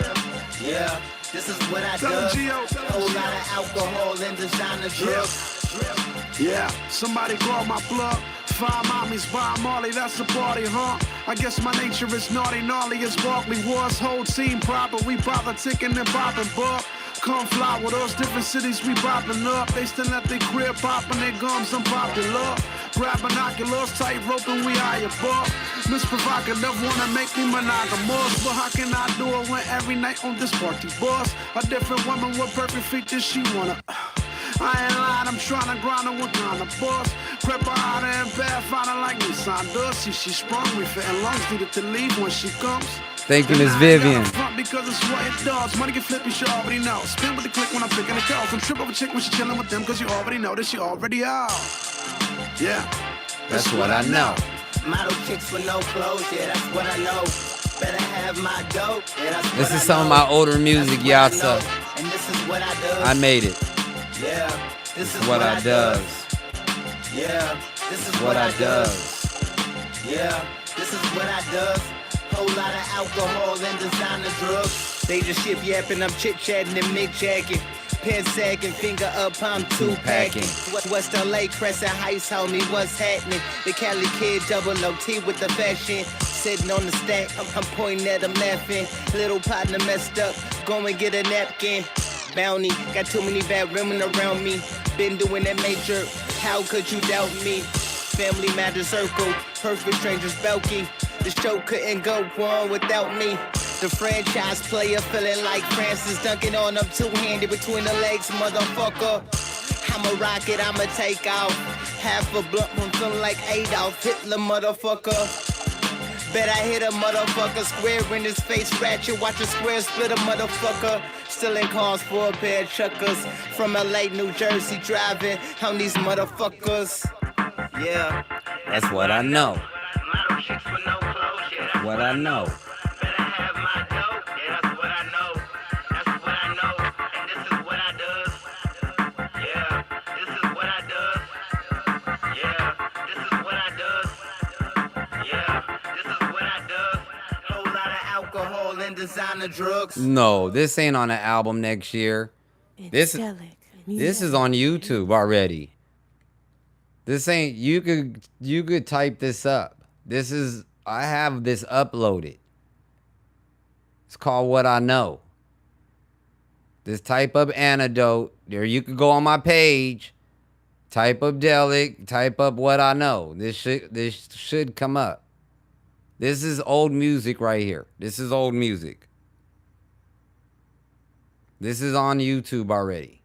Yeah. This is what I does. Whole lot of alcohol and designer drugs. Yeah. Somebody call my plug. 5 mommies by Marley, that's a party, huh? I guess my nature is naughty, gnarly as Barkley was. Whole team proper, we bother ticking and popping, buck. Come fly with us, different cities we bopping up. They still at their crib popping their gums, I'm popular. Grab binoculars, tight rope and we high above. Miss Provocative wanna make me monogamous, but how can I do it when every night on this party bus? A different woman with perfect features she wanna. I ain't lying, I'm trying to grind her with kind of boss. Prep her out in bed, find her like Nissan does. See, she sprung, we fitting lungs, needed to leave when she comes. Thank you, Miss Vivian. Because it's what it does. Money get flippy, you already know. Spin with the click when I'm picking the calls. I'm trip over chick when she chilling with them, cause you already know that she already out. Yeah, that's what I know. Model chicks with no clothes, yeah, that's what I know. Better have my dope, yeah, that's what This is I some of know. my older music, y'all. So And this is what I do. I made it. Yeah, this is What I does. Yeah, this is What I does. Yeah, this is what I does. Whole lot of alcohol and designer drugs. They just ship yapping, I'm chit chatting and mid jacking. Pants sagging, finger up, I'm two packing. West LA, Crescent Heights, homie, what's happening? The Cali kid, double OT with the fashion. Sitting on the stack, I'm pointing at him laughing. Little partner messed up, go and get a napkin. Bounty, got too many bad women around me. Been doing that major, how could you doubt me? Family matter circle, perfect strangers bulky. The show couldn't go on without me. The franchise player feeling like Francis dunking on him two-handed between the legs, motherfucker. I'm a rocket, I'ma take off. Half a blunt, I'm feeling like Adolf Hitler, motherfucker. Bet I hit a motherfucker square in his face, ratchet. Watch a square split a motherfucker. Still in cars for a pair of chuckers. From LA, New Jersey, driving on these motherfuckers. Yeah, That's what I know. What I know. alcohol and designer drugs. No, this ain't on the album next year. This is on YouTube already. This ain't you could type this up. This is I have this uploaded. It's called What I Know. This type up Antidote. There you could go on my page. Type up Delic, type up What I Know. This should come up. This is old music right here. This is old music. This is on YouTube already.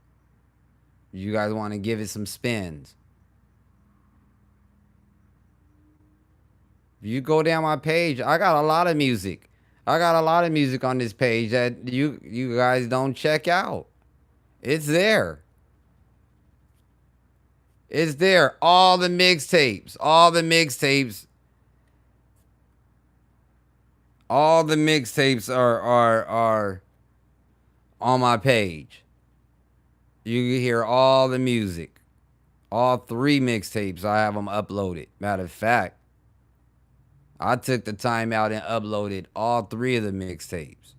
You guys want to give it some spins. If you go down my page, I got a lot of music. I got a lot of music on this page that you guys don't check out. It's there. It's there. All the mixtapes. All the mixtapes. All the mixtapes are on my page. You can hear all the music. All 3 mixtapes, I have them uploaded. Matter of fact, I took the time out and uploaded all 3 of the mixtapes.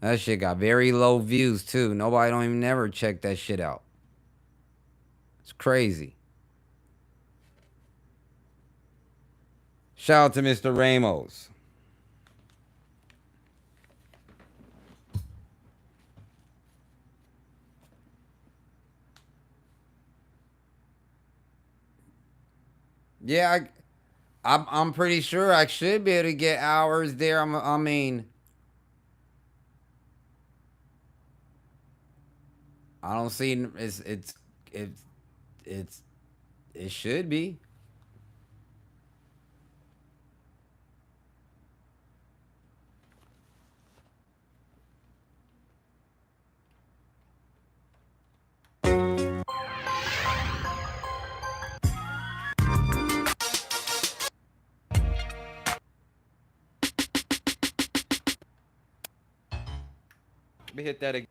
That shit got very low views too. Nobody don't even never check that shit out. It's crazy. Shout out to Mr. Ramos. Yeah, I'm pretty sure I should be able to get hours there. I mean, I don't see it should be. Let me hit that again.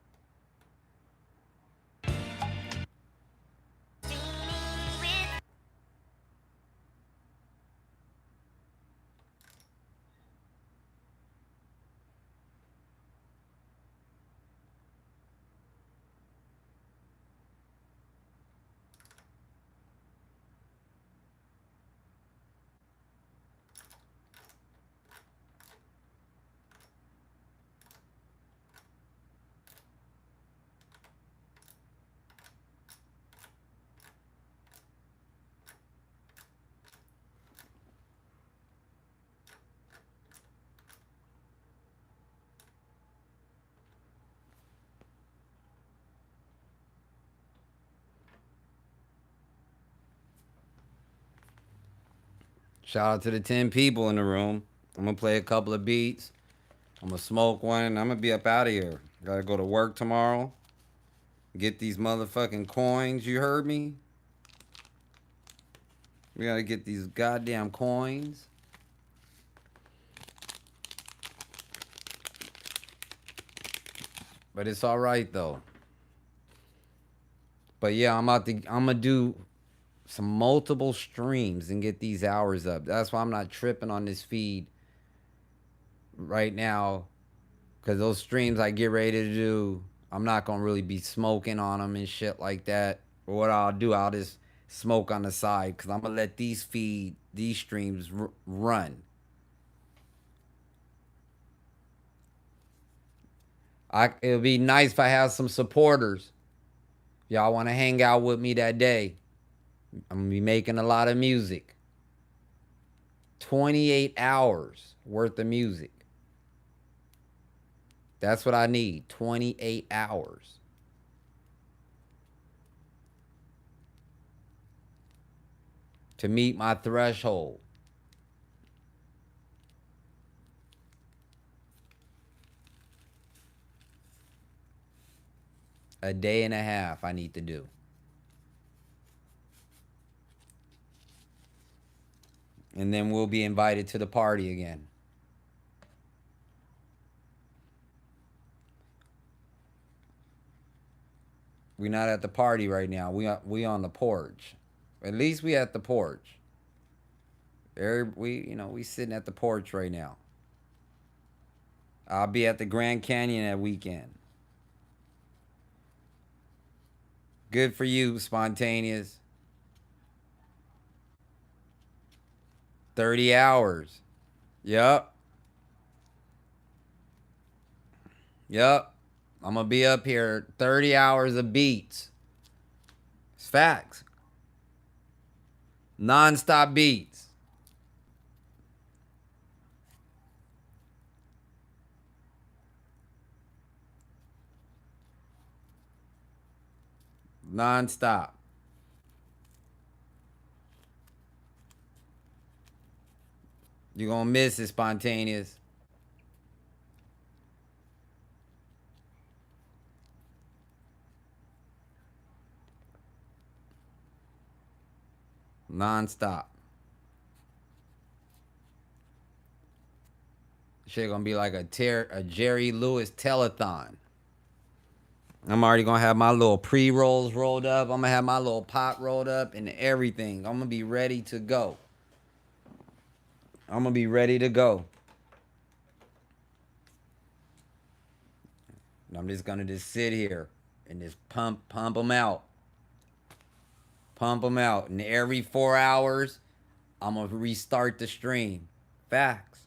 Shout out to the 10 people in the room. I'm gonna play a couple of beats. I'm gonna smoke one and I'm gonna be up out of here. Gotta go to work tomorrow. Get these motherfucking coins, you heard me? We gotta get these goddamn coins. But it's alright though. But yeah, I'm gonna do some multiple streams and get these hours up. That's why I'm not tripping on this feed right now, because those streams I get ready to do, I'm not gonna really be smoking on them and shit like that. Or what I'll do, I'll just smoke on the side, because I'm gonna let these streams run. It'll be nice if I have some supporters. Y'all want to hang out with me that day. I'm going to be making a lot of music. 28 hours worth of music. That's what I need. 28 hours. To meet my threshold. A day and a half I need to do. And then we'll be invited to the party again. We're not at the party right now. We on the porch. At least we at the porch. We sitting at the porch right now. I'll be at the Grand Canyon that weekend. Good for you, Spontaneous. 30 hours. Yup. I'm going to be up here 30 hours of beats. It's facts. Non-stop beats. Non-stop. You're gonna miss it, Spontaneous. Non-stop. Shit gonna be like a Jerry Lewis telethon. I'm already gonna have my little pre-rolls rolled up. I'm gonna have my little pot rolled up and everything. I'm gonna be ready to go. I'm gonna be ready to go. And I'm just gonna just sit here and just pump them out. Pump them out. And every 4 hours, I'm gonna restart the stream. Facts.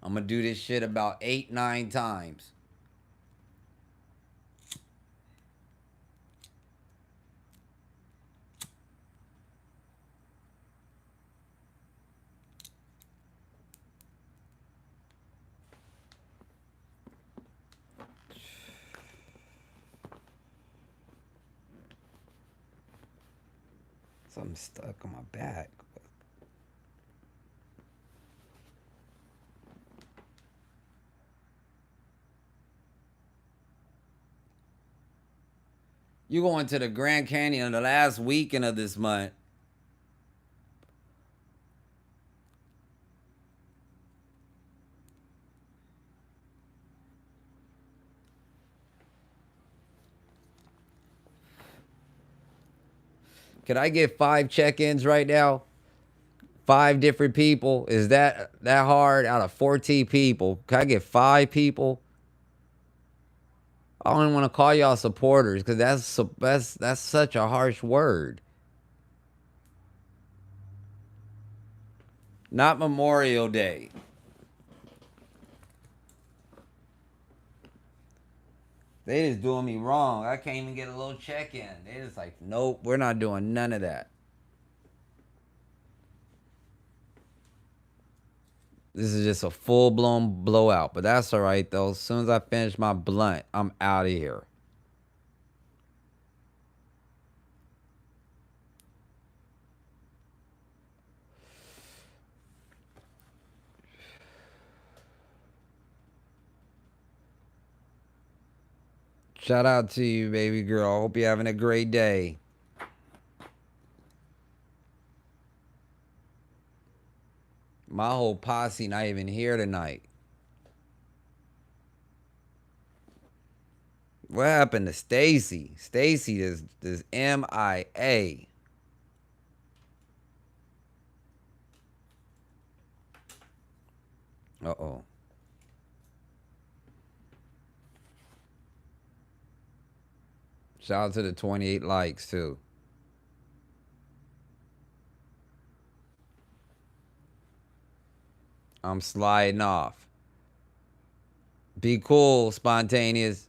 I'm gonna do this shit about 8-9 times. Something stuck on my back. You going to the Grand Canyon the last weekend of this month. Can I get 5 check-ins right now? 5 different people? Is that hard out of 14 people? Can I get 5 people? I don't even want to call y'all supporters because that's such a harsh word. Not Memorial Day. They just doing me wrong. I can't even get a little check-in. They just like, nope, we're not doing none of that. This is just a full-blown blowout. But that's all right, though. As soon as I finish my blunt, I'm out of here. Shout out to you, baby girl. Hope you're having a great day. My whole posse not even here tonight. What happened to Stacy? Stacy is MIA. Uh-oh. Shout out to the 28 likes, too. I'm sliding off. Be cool, Spontaneous.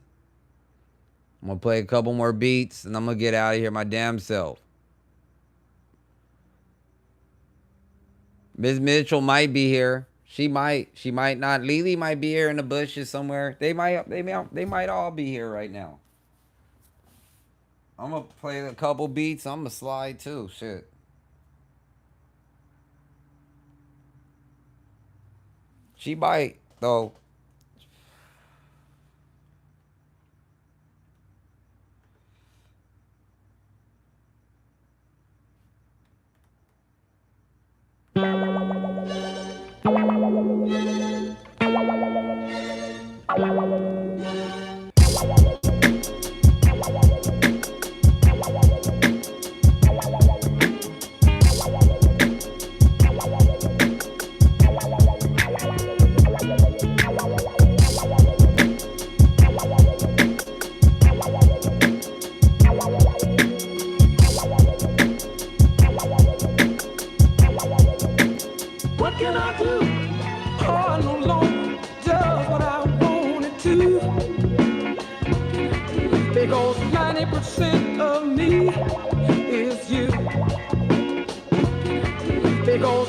I'm going to play a couple more beats, and I'm going to get out of here my damn self. Ms. Mitchell might be here. She might not. Lily might be here in the bushes somewhere. They might all be here right now. I'm going to play a couple beats. I'm going to slide too. Shit. She might, though. What can I do? Oh, I no longer does what I wanted to. Because 90% of me is you. Because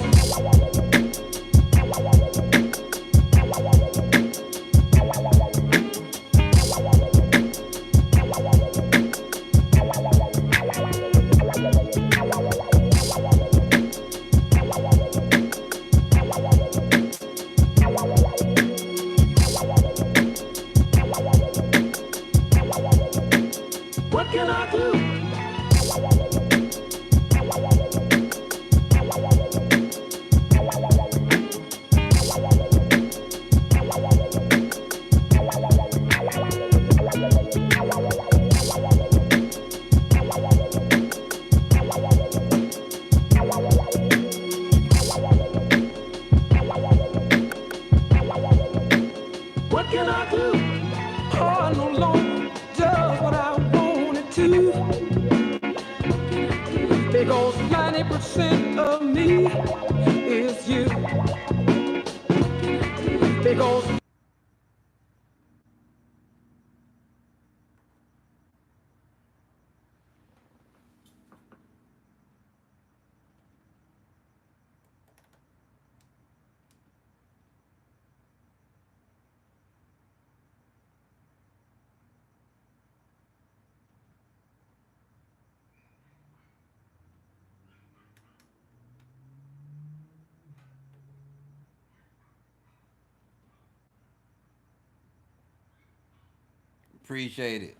What can I do? Oh, I no longer does what I wanted to. Because 90% of me is you. Because Appreciate it.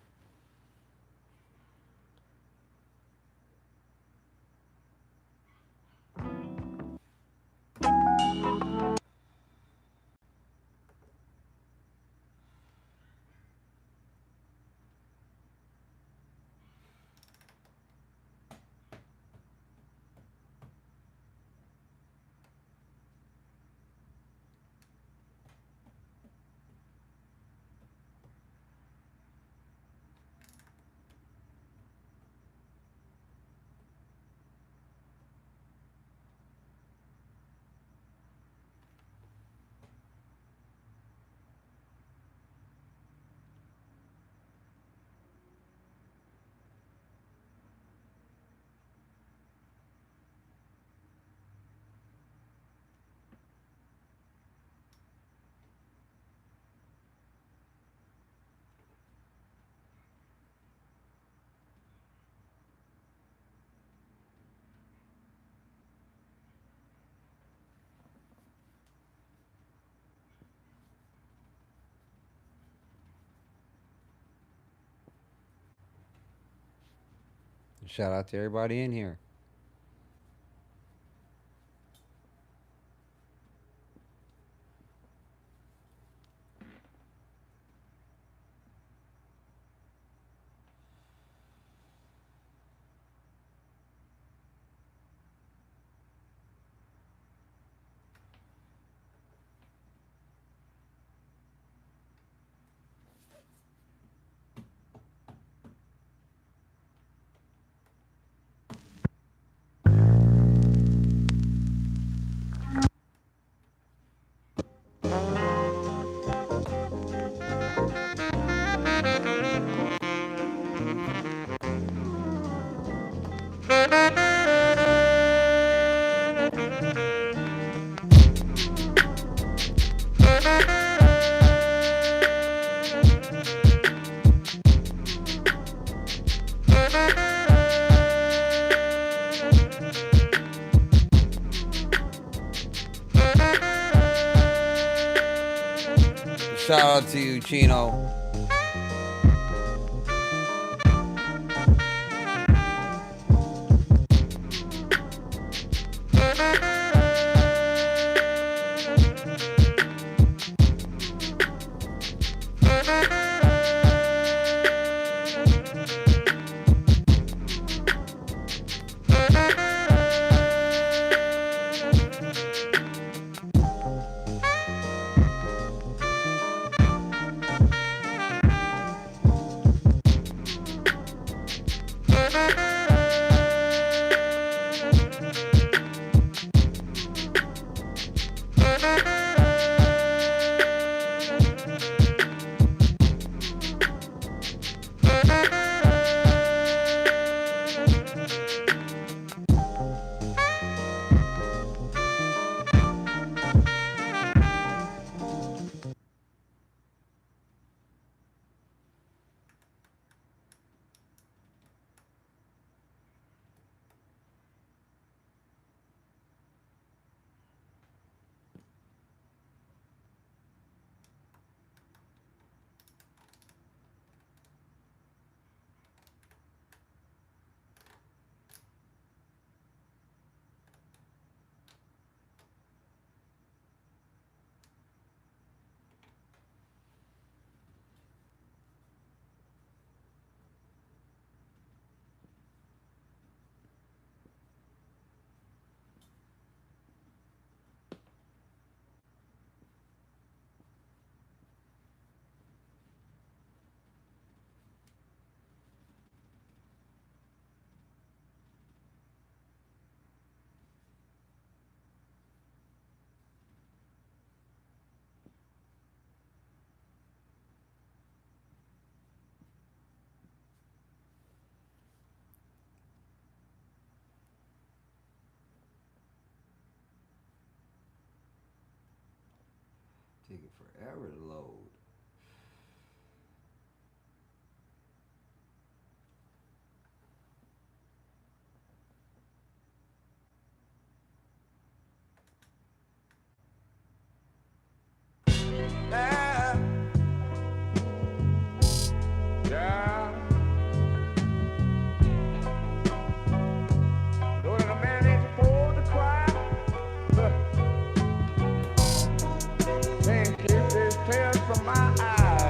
Shout out to everybody in here. Shout out to you, Chino. Taking forever to load. Yeah. Yeah. Know that a man ain't supposed to cry. Can't keep this tears from my eyes.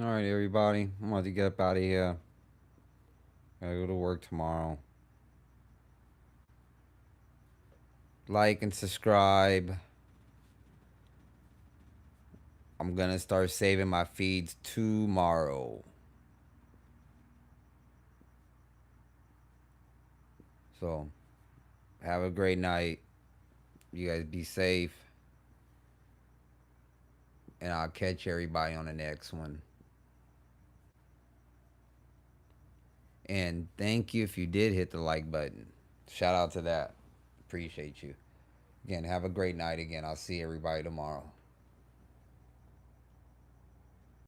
All right, everybody. I'm about to get up out of here. Gotta go to work tomorrow. Like and subscribe. I'm gonna start saving my feeds tomorrow. So, have a great night. You guys be safe. And I'll catch everybody on the next one. And thank you if you did hit the like button. Shout out to that. Appreciate you. Again, have a great night again. I'll see everybody tomorrow.